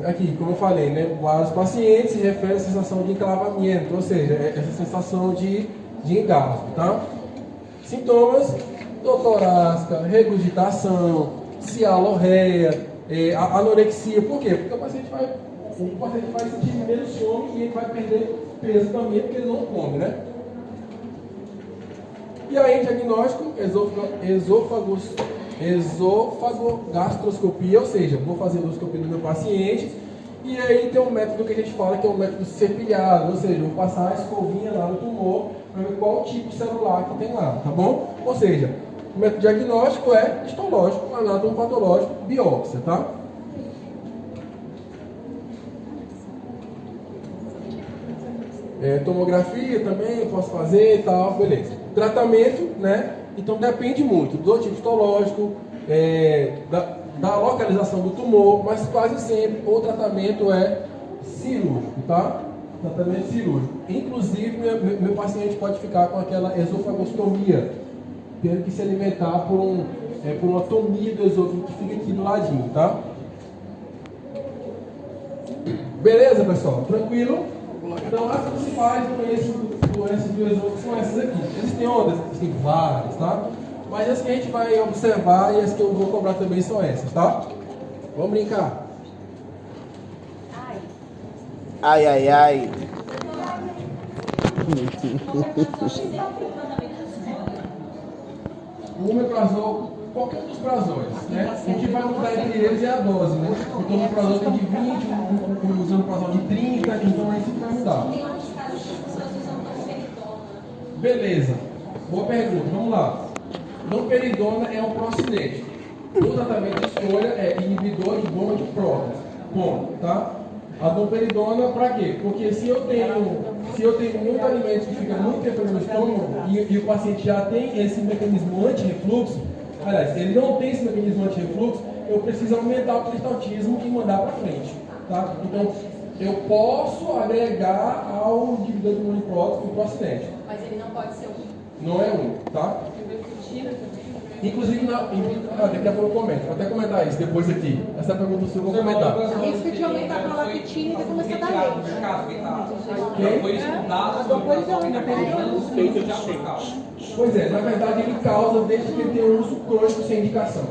Aqui, como eu falei, né? Vários pacientes se referem à sensação de enclavamento, ou seja, essa sensação de engasgo, tá? Sintomas: dor torácica, regurgitação, cialorreia, anorexia. Por quê? Porque o paciente vai sentir menos fome e ele vai perder peso também, porque ele não come, né? E aí, diagnóstico: esofagogastroscopia, ou seja, vou fazer endoscopia no meu paciente, e aí tem um método que a gente fala que é o método cepilhado, ou seja, eu vou passar a escovinha lá no tumor para ver qual tipo celular que tem lá, tá bom? Ou seja, o método diagnóstico é histológico, anatomopatológico, biópsia, tá? Tomografia também eu posso fazer e tal, beleza. Tratamento, né? Então depende muito do tipo histológico, da localização do tumor, mas quase sempre o tratamento é cirúrgico, tá? Tratamento cirúrgico. Inclusive, meu paciente pode ficar com aquela esofagostomia, tendo que se alimentar por uma tomia do esôfago que fica aqui do ladinho, tá? Beleza, pessoal? Tranquilo? Então, as principais doenças do esôfago são essas aqui. Existem outras? Existem várias, tá? Mas as que a gente vai observar e as que eu vou cobrar também são essas, tá? Vamos brincar. Ai, ai, ai. O omeprazol, qualquer dos prazóis, né? O que vai mudar entre eles é a dose, né? Então o omeprazol tem de 20, o omeprazol de 30, então aí isso vai mudar. Beleza. Boa pergunta, vamos lá. Domperidona é um procinético. O tratamento de escolha é inibidor de bomba de prótons. Ponto, tá? A domperidona para quê? Porque se eu tenho muito alimento que fica muito tempo no meu estômago e o paciente já tem esse mecanismo anti-refluxo, aliás, ele não tem esse mecanismo anti-refluxo, eu preciso aumentar o peristaltismo e mandar para frente, tá? Então, eu posso agregar ao inibidor de bomba de prótons o procinético. Mas ele não pode ser um. Não é um, tá? Inclusive, daqui a pouco eu comento. Vou até comentar isso depois aqui. Essa pergunta eu vou comentar. Isso de aumentar a prolactina e começar a dar leite. Quem? Foi estudado sobre o respeito de aplicar. Pois é, na verdade ele causa desde que ele tem um uso crônico sem indicação.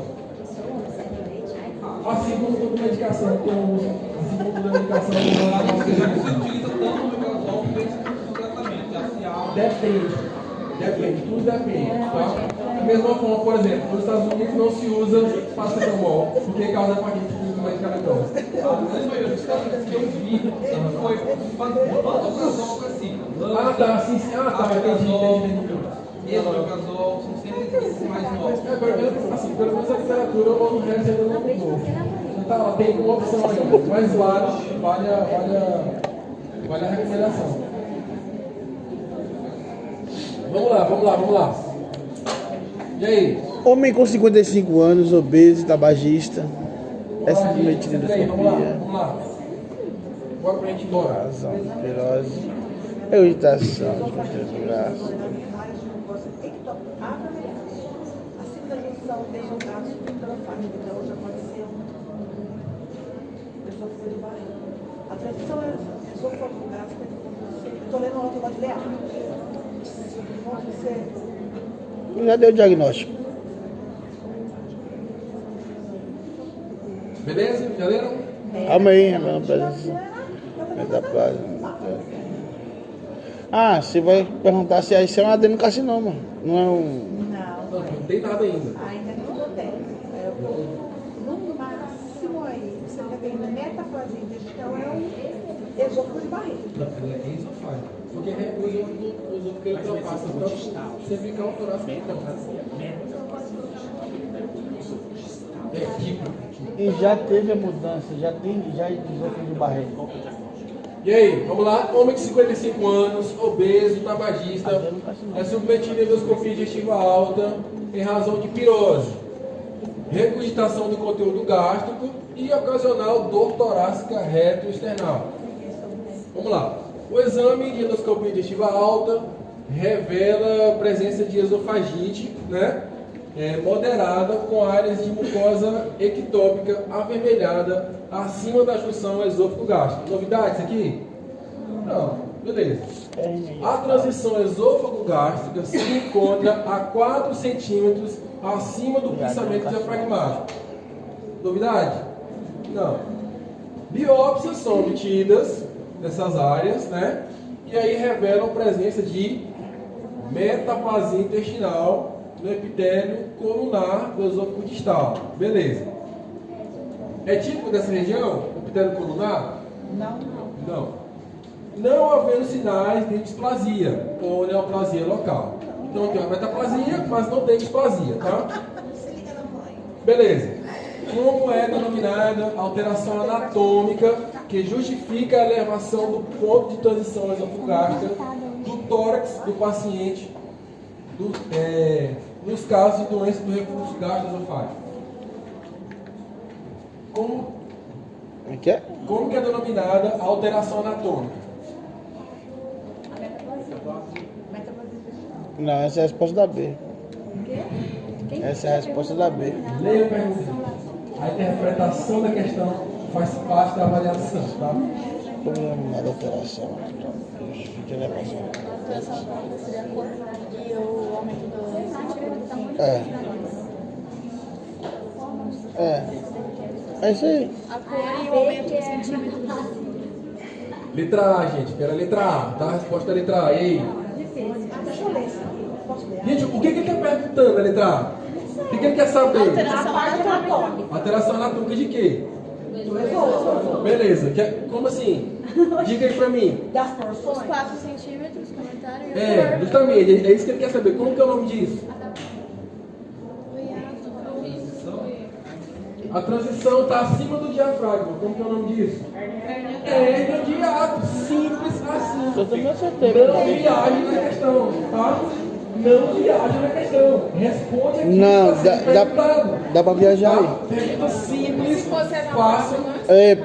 Assim como toda medicação tem um uso, assim como toda medicação tem um uso. Já que você utiliza tanto o omeprazol como esse tipo de tratamento, já se abre. Depende, tudo depende, tá? Da mesma forma, por exemplo, nos Estados Unidos não se usa paracetamol, porque causa hepatite medicamentosa. A grande maioria dos casos que eu vi sempre foi pantoprazol para cima. Ah, tá, sim, sim. Ah, tá, entendi. Esse omeprazol são sempre esses mais novos. Pelo menos a literatura ou no resto ainda não mudou. Então, tem uma opção aí, mas vale a recomendação. Vamos lá. E aí? Homem com 55 anos, obeso, tabagista. É simplesmente Vamos lá. Bora pra gente ir embora. Razão, pirose, irritação, de braço. A sinalização tem um gasto intrafágico, então já pode ser esôfago de barriga. A tradição é esôfago gástrico. Eu estou lendo o automático leal. Pode ser. Já deu o diagnóstico. Beleza? Já leram? Amém, amém. Metaplasma. Ah, você vai perguntar se isso é um adenocarcinoma. Não é um. Não tem nada ainda. Ainda não acontece. No máximo aí, você já tem metaplasia intestinal, é um esôfago de barriga. Não, ela é esofágica. Porque o esôfago ele ultrapassa tanto cervical, torácico e é tipo. E já teve a mudança, já é esôfago de barriga. E aí, vamos lá, homem de 55 anos, obeso, tabagista, é submetido a endoscopia digestiva alta em razão de pirose, regurgitação do conteúdo gástrico e ocasional dor torácica reto-external. Vamos lá, o exame de endoscopia digestiva alta revela presença de esofagite, né? Moderada com áreas de mucosa ectópica avermelhada acima da junção esôfago-gástrico. Novidades aqui? Não, beleza. A transição esôfago-gástrica se encontra a 4 centímetros acima do pensamento diafragmático. Novidade? Não. Biópsias são obtidas nessas áreas, né? E aí revelam presença de metaplasia intestinal no epitélio colunar do esôfago distal. Beleza. É típico dessa região, o epitélio colunar? Não. Não havendo sinais de displasia ou neoplasia local. Então tem uma metaplasia, mas não tem displasia, tá? Beleza. Como é denominada alteração anatômica que justifica a elevação do ponto de transição esofagástrica do tórax do paciente nos casos de doença do refluxo gastroesofágico? Como que é denominada a alteração anatômica? Não, essa é a resposta da B. Essa é a resposta da B. Leia a pergunta. A interpretação da questão faz parte da avaliação, tá? Como é denominada a alteração anatômica? Justifica a elevação. Seria a cor e o aumento do tamanho. É isso aí. A cor e o aumento do centímetro. Letra A, gente. Espera a letra A, tá? A resposta é a letra A. E aí? Deixa eu ler isso aqui. Posso ler? Gente, o que ele está perguntando na letra A? O que ele quer saber? Alteração anatômica. Alteração anatômica de quê? Do esôfago. Beleza. Como assim? Diga aí pra mim. Das Os porções. 4 centímetros, comentário e a cor. Justamente. É isso que ele quer saber. Como que é o nome disso? A transição está acima do diafragma. Como que é o nome disso? Hérnia de hiato. Simples assim. Eu também acertei. Não viaje na questão, tá? Não viaje na questão. Responde aqui. Não, que tá sendo perguntado. dá pra viajar aí. Tá? Pergunta simples, fácil.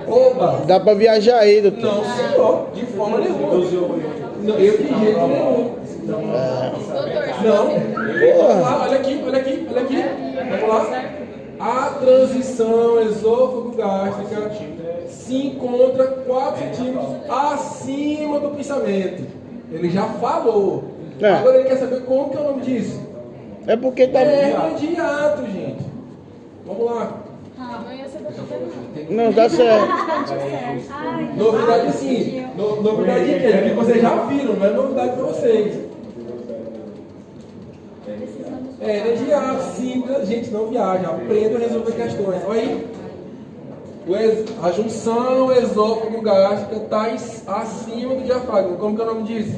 Oba, dá pra viajar aí, doutor. Não, senhor. De forma nenhuma. Não, eu de jeito nenhum. Não. Vamos lá, olha aqui. Vamos lá. A transição esôfago-gástrica se encontra 4 centímetros acima do pensamento. Ele já falou. Agora ele quer saber como que é o nome disso. É porque tá. Hérnia de hiato, gente. Vamos lá. Não, dá certo. Novidade sim. Novidade de quê? Que vocês já viram, não é novidade para vocês. Hérnia de hiato, simples, gente, não viaja. Aprenda a resolver questões. Olha aí. A junção esôfago-gástrica está acima do diafragma. Como que é o nome disso?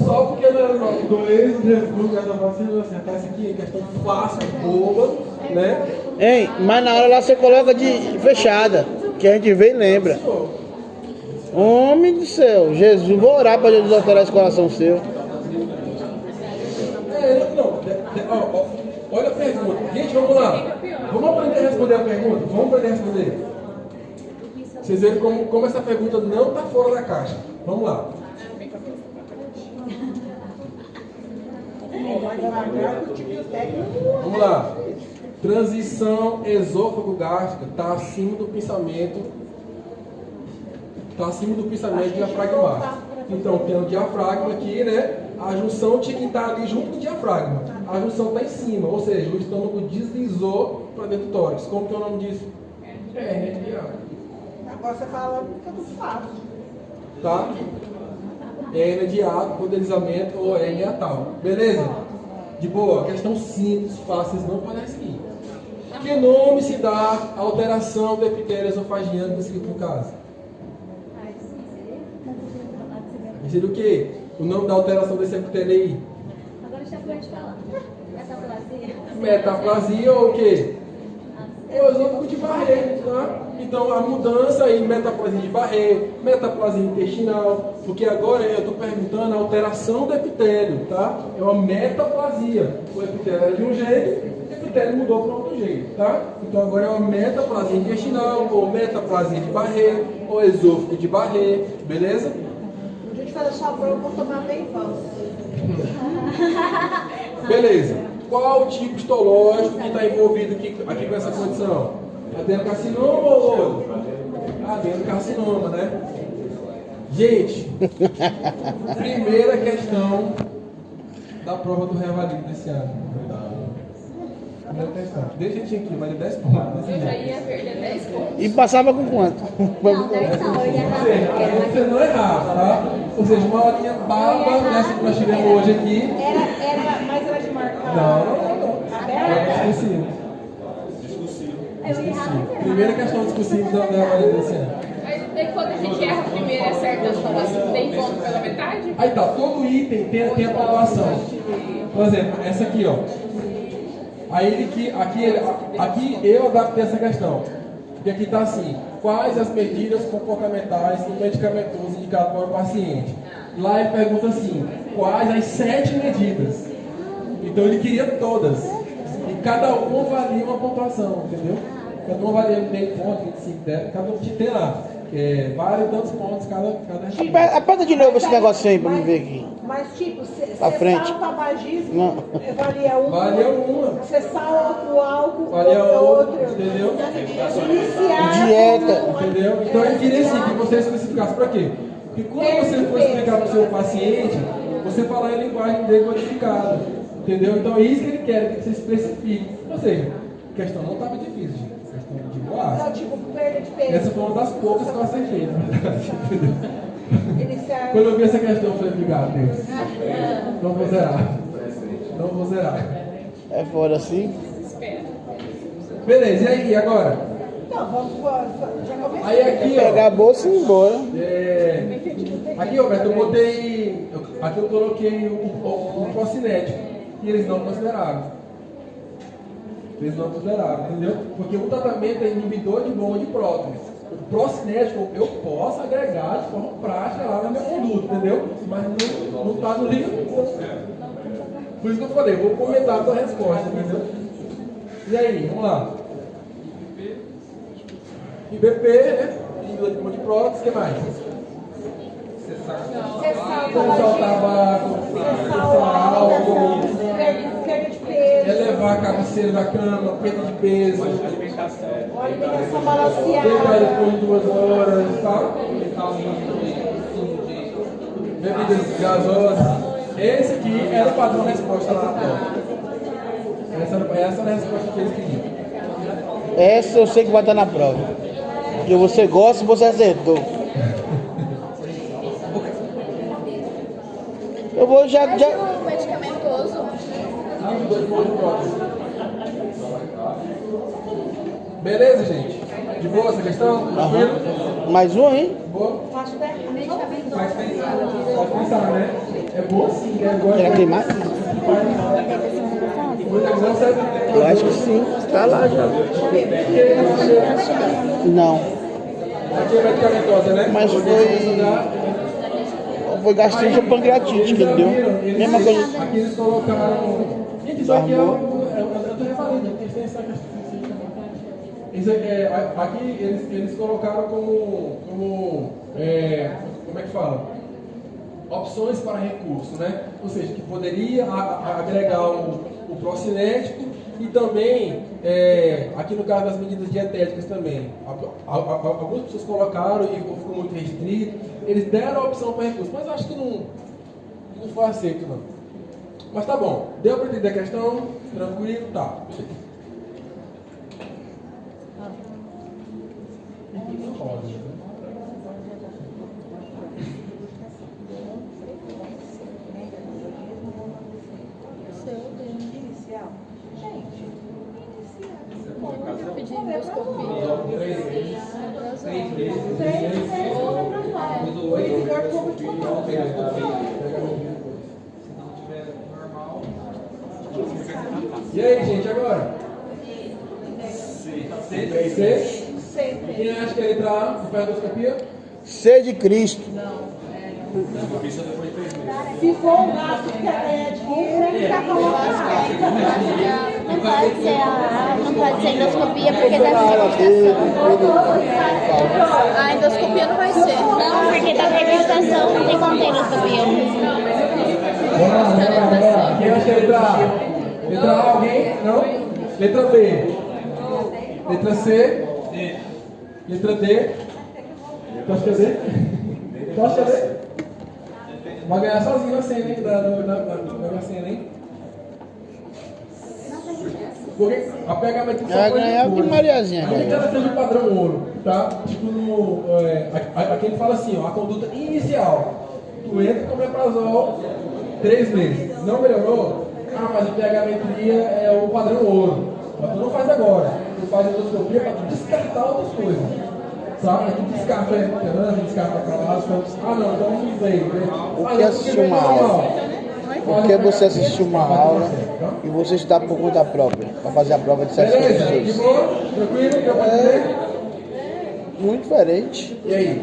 Só porque não era o nome do ex-refluxo da vacina, acertar isso aqui, questão fácil, boba, né? Hein, mas na hora lá você coloca de fechada, que a gente vê e lembra. Homem do céu, Jesus, vou orar para Jesus alterar esse coração seu. Olha a pergunta. Gente, vamos lá. Vamos aprender a responder a pergunta? Vamos aprender a responder. Vocês verem como essa pergunta não está fora da caixa. Vamos lá. Vamos lá. Transição esôfago-gástrica está acima do pensamento. Está acima do pensamento diafragmático. Então tem o diafragma aqui, né? A junção tinha que estar ali junto com o diafragma. A junção está em cima, ou seja, o estômago deslizou para dentro do tórax. Como que é o nome disso? hérnia de hiato. Agora você fala que é muito fácil. Tá? Hérnia de hiato, poderizamento ou hérnia hiatal. Beleza? De boa, questão simples, fácil, vocês não podem seguir. Que nome se dá à alteração do epitélio esofagiano descrito no caso? Seria o quê? O nome da alteração desse epitélio aí? Agora já pode falar. Metaplasia. Metaplasia ou o quê? O esôfago de Barré, tá? Então a mudança aí, metaplasia de Barré, metaplasia intestinal, porque agora eu estou perguntando a alteração do epitélio, tá? É uma metaplasia. O epitélio era de um jeito, o epitélio mudou para outro jeito, tá? Então agora é uma metaplasia intestinal, ou metaplasia de Barré, ou esôfago de Barré, beleza? A gente faz a sua prova, eu vou tomar bem falso. Beleza. Qual o tipo histológico que está envolvido aqui com essa condição? Adenocarcinoma ou outro? Adenocarcinoma, né? Gente, primeira questão da prova do Revalide desse ano. Primeira questão. Deixa a gente aqui, vai de 10 pontos. Eu já ia perder 10 pontos. E passava com quanto? Não, 10 não, eu ia errar. Você não errar, tá? Ou seja, uma horinha baba nessa que nós tivemos hoje aqui. Mas era de marcar. Não. Aberta? Discursivo. Eu ia errar muito. Primeira questão discursiva da Revalide desse ano. Mas daí quando a gente erra a primeira e acerta as duas, tem ponto pela metade? Aí tá, todo item tem a pontuação. Por exemplo, essa aqui, ó. Aí aqui eu adaptei essa questão. Porque aqui está assim: quais as medidas comportamentais e medicamentosas indicadas para o paciente? Lá ele pergunta assim: quais as 7 medidas? Então ele queria todas. E cada uma valia uma pontuação, entendeu? Cada uma valia meio ponto, 25, 10, cada um tem lá. Vale tantos pontos cada Aperta de novo esse negocinho aí pra me ver aqui. Mas tipo, Pra frente. cessar o tabagismo, Não. valia uma. Valia uma. Cessar o álcool, Valia outro. entendeu? Iniciar Dieta. Entendeu? Então ele queria assim, que você especificasse para quê? Porque quando você for explicar para o seu paciente, você falar em linguagem dele codificada. Entendeu? Então é isso que ele quer, que você especifique. Ou seja, a questão não estava difícil, gente. A questão de boa. Não, tipo, perda de peso. Essa foi uma das poucas que eu acertei, na verdade. Entendeu? Iniciar. Quando eu vi essa questão, eu falei, obrigado, Deus. Não vou zerar. Não vou zerar. É fora assim? Beleza, e aí, agora? Não, vamos, já comecei. Aí aqui, Pegar a bolsa e ir embora. Aqui, Roberto, eu botei. Aqui eu coloquei o procinético. E eles não consideraram. Eles não consideraram, entendeu? Porque o tratamento é inibidor de bomba de prótons. O procinético eu posso agregar de forma prática lá na minha conduta, entendeu? Mas não está no livro. Por isso que eu falei, vou comentar a tua resposta, entendeu? E aí, vamos lá. IBP, né? Inibidor de bomba de prótons, o que mais? Cessar Cessar o tabaco, cessar o álcool, perda de peso, elevar a cabeceira da cama, perda de peso, alimentação balanceada. deitar depois de 2 horas, tá? Bebidas gasosas. Esse aqui era o padrão de resposta lá na prova. Essa era a resposta que eles queriam. Essa eu sei que vai estar na prova. Porque você gosta e você acertou. Eu vou já. Mas o medicamentoso, Inibidor de bomba de prótons. Beleza, gente? De boa essa questão? Tranquilo? Mais um, hein? Boa? Faço bem. Pode pensar, né? É boa sim, né? Será que tem mais? Eu acho que sim. Tá lá já. Não. Aqui é medicamentosa, né? Mas foi gastrite ou pancreatite que ele deu. Mesma coisa. Aqui eles colocaram. Gente, isso aqui eu tô revalendo, porque tem essa questão. Aqui eles colocaram como é que fala? Opções para recurso, né? Ou seja, que poderia agregar o procinético e também, aqui no caso das medidas dietéticas também, algumas pessoas colocaram e ficou muito restrito, eles deram a opção para recurso, mas acho que não foi aceito não. Mas tá bom, deu para entender a questão? Tranquilo? Tá. normal. E aí, gente, agora? C. Quem acha que é a letra A do perdoskopia? C de Cristo. Se for um gasto de dinheiro, tá colocando. Não pode ser não pode ser endoscopia porque dá reabilitação. A endoscopia não vai ser. Não, porque dá reabilitação, não tem como ter endoscopia. Vamos lá. Quem acha que é a letra A? Letra A, alguém? Não? Letra B. Letra C. Letra D. Tu acha que é D? Tu acha que é D? Vai ganhar sozinho a cena, hein? Na cena, hein? Porque a pegamento Vai ganhar com Mariazinha. Por que ela seja o padrão ouro? Tá? Tipo, aqui ele fala assim, ó, a conduta inicial. Tu entra com omeprazol 3 meses. Não melhorou? Ah, mas a pH-metria é o padrão ouro. Mas tu não faz agora. Tu faz endoscopia para tu descartar outras coisas. Sabe? Tu descarta a descarta calado. Ah, não, então não veio. Por que assistir uma aula? Por que você assistiu uma aula e você está por conta própria para fazer a prova de certas Beleza? De pessoas? boa? Tranquilo? Deu pra dizer? Muito diferente. E aí?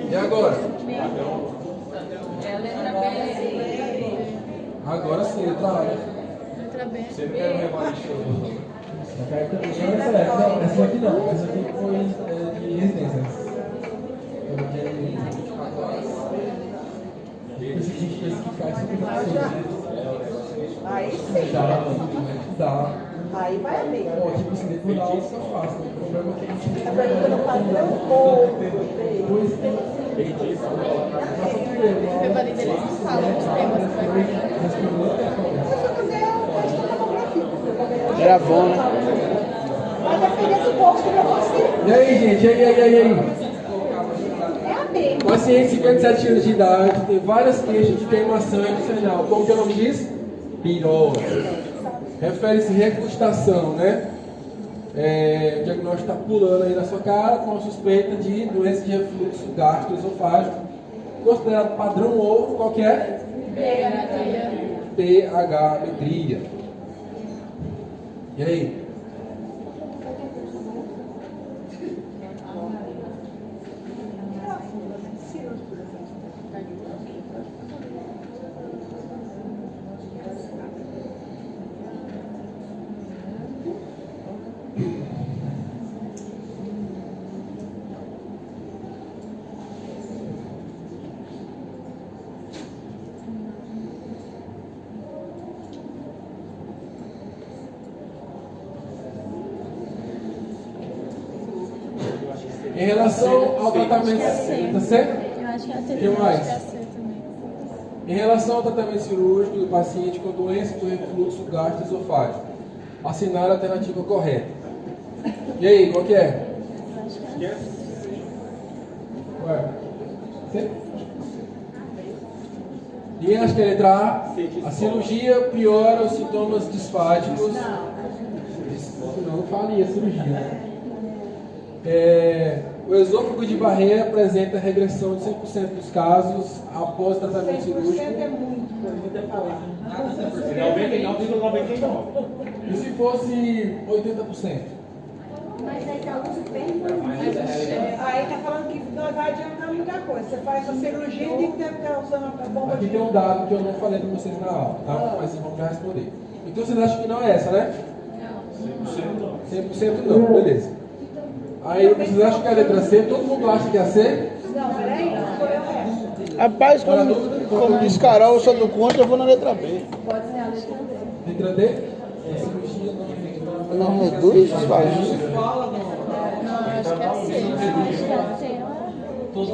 E agora? É a letra B. Agora sim, letra A. Letra B. Você não quer levar lixo? Essa aqui não, essa aqui foi de residência. Esse aqui foi especificar isso aqui. Aí sim. Dá. Aí vai a meia. Ó, tipo assim, depois da aula fica fácil. O problema é que a gente Tá perguntando padrão ou depois O Evalida, eles não falam os temas que vai ter. Era bom, né? vai depender do posto que eu consigo. E aí, gente? E aí? É a B. Paciente de 57 anos de idade tem várias queixas de queimação intestinal. Como que é o nome disso? Pirose. Refere-se à recustação, né? O diagnóstico está pulando aí na sua cara com a suspeita de doença de refluxo gastroesofágico, considerado padrão ouro, qual que é? pH-metria. E aí? Em relação ao tratamento, tá certo? Eu acho que é a C. Que mais? Eu acho que é a C também. Em relação ao tratamento cirúrgico do paciente com doença do refluxo gastroesofágico, assinar a alternativa correta. E aí, qual que é? Eu acho que é a C. Ué? C? E acho que é a letra A. A cirurgia piora os sintomas disfágicos. Não faria cirurgia, né? O esôfago de barreira apresenta regressão de 100% dos casos após tratamento cirúrgico. É muito, eu vou falar. 99,99. E se fosse 80%? Mas aí tá uso bem Aí tá falando que não vai adiantar muita coisa. Você faz a cirurgia e tem que ficar usando a bomba Aqui de... tem um dado que eu não falei para vocês na aula, tá? Mas vocês vão já responder. Então vocês acham que não é essa, né? 100% não, beleza. Aí vocês acham que é a letra C? Todo mundo acha que é a C? Não, peraí, não foi o resto. Rapaz, como diz Carol, eu sou do contra, eu vou na letra B. Pode ser a letra D. Letra D? É cirurgia não. Não reduz, faz. Não, eu acho que é a C. Eu acho que é a C. Todos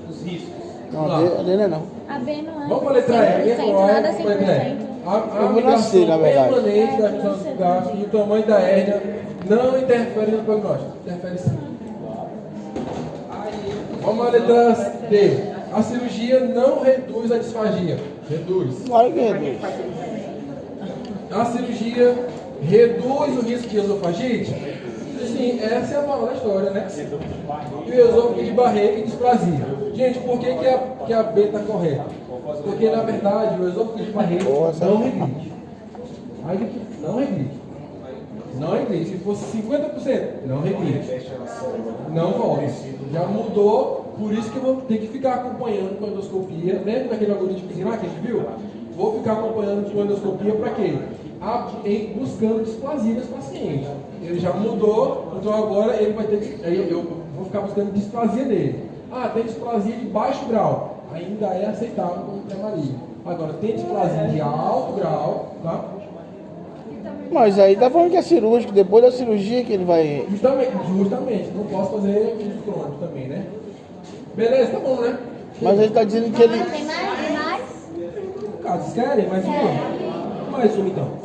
os riscos. Não, a D não é não. A B não é. Vamos para a letra E. 100%, nada 100%. A Eu vou nascer, na verdade. permanente da função dos gastos e o tamanho da hérnia não interfere no prognóstico. Interfere sim. Vamos à letra D. A cirurgia não reduz a disfagia. Reduz. Claro que reduz. A cirurgia reduz o risco de esofagite? Sim, essa é a moral da história, né? E o esôfago de barreira e displasia. Gente, por que a B está correta? Porque, na verdade, o esôfago de barreira não regride. Não regride. Não regride. Se fosse 50%, não regride. Não volta. Já mudou, por isso que eu vou ter que ficar acompanhando com a endoscopia. Lembra daquele algoritmo lá que a gente viu? Vou ficar acompanhando com a endoscopia para quê? Buscando displasia nesse paciente. Ele já mudou, então agora ele vai ter que. Eu vou ficar buscando displasia nele. Tem displasia de baixo grau. Ainda é aceitável como pré-maligno. Agora, tem displasia de alto grau, tá? Mas aí tá falando que é cirúrgico, depois da cirurgia que ele vai. Justamente, não posso fazer uso crônico também, né? Beleza, tá bom, né? Mas ele tá dizendo que ele. Tem mais? Caso vocês querem, mais uma? Mais uma então.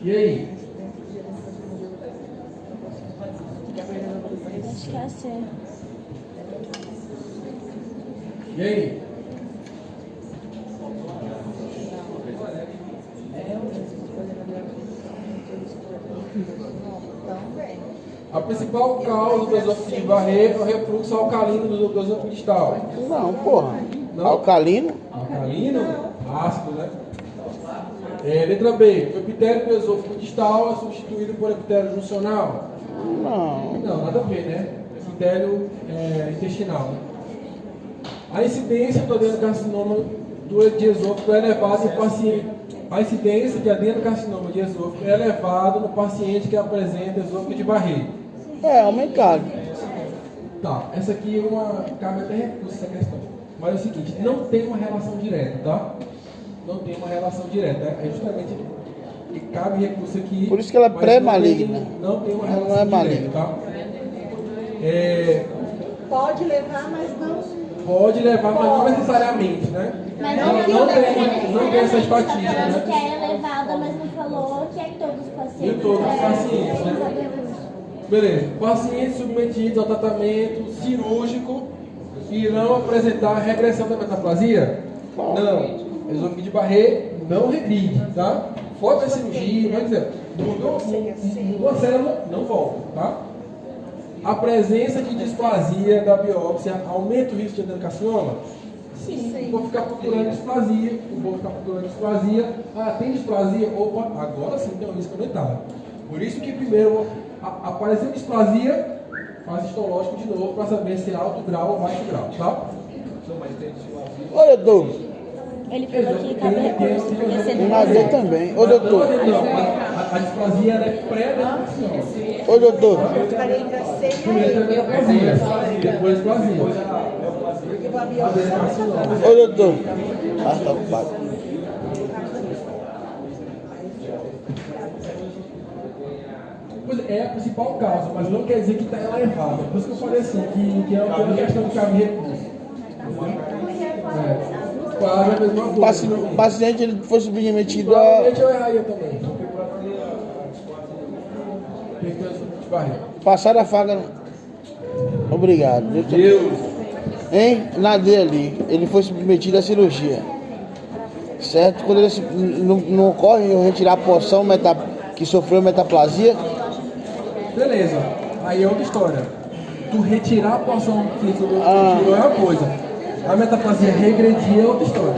E aí? Acho que é assim. E aí? A principal causa do esôfago de barreira é o refluxo alcalino do esôfago distal. Não, porra. Não? Alcalino? Alcalino? Ácido, né? Letra B. O epitélio do esôfago distal é substituído por epitélio juncional? Não. Não, nada a ver, né? Epitélio intestinal. Né? A incidência do adenocarcinoma de esôfago é elevada no paciente. A incidência de adenocarcinoma de esôfago é elevada no paciente que apresenta esôfago de barreira. É, aumentado. Tá, essa aqui é uma. Cabe até recurso essa questão. Mas é o seguinte, não tem uma relação direta, tá? Não tem uma relação direta. É justamente que cabe recurso aqui. Por isso que ela é pré-maligna. Não tem uma Ela relação não é direta, maligna. tá? Pode levar, mas não. Pode levar, mas não necessariamente, né? Mas não tem essa estatística, falando que né? é elevada, mas não falou que é em todos os pacientes. Em todos os pacientes, Não né? sabemos. Beleza. Pacientes submetidos ao tratamento cirúrgico irão apresentar regressão da metaplasia? Não. Esôfago de barreira não regride, tá? Fora da cirurgia, vai dizer, mudou a célula, não volta, tá? A presença de displasia da biópsia aumenta o risco de adenocarcinoma? Sim. Vou ficar procurando displasia, tem displasia? Opa, agora sim tem um risco aumentado. Por isso que primeiro, apareceu displasia, faz histológico de novo para saber se é alto grau ou baixo grau, tá? Ô, doutor. Ele falou que cabe recurso, porque você Um AD também. Ô, doutor. A displasia é pré-adenocarcinoma. Ô, doutor. Primeiro tem displasia, depois displasia. Adenocarcinoma. Ô, doutor. Tá ocupado. Pois é a principal causa, mas não quer dizer que está elevada. Por isso que eu falei assim, que é uma questão de cabe recurso. Quase a mesma coisa. O paciente ele foi submetido a. Provavelmente eu erraria também. De barriga. Passar a faca. Obrigado. Deus. Hein? Na D ali. Ele foi submetido à cirurgia. Certo? Quando ele não ocorre eu retirar a porção que sofreu metaplasia. Beleza. Aí é outra história. Tu retirar a porção que tu tirou é uma coisa. A metaplasia regredir é outra história.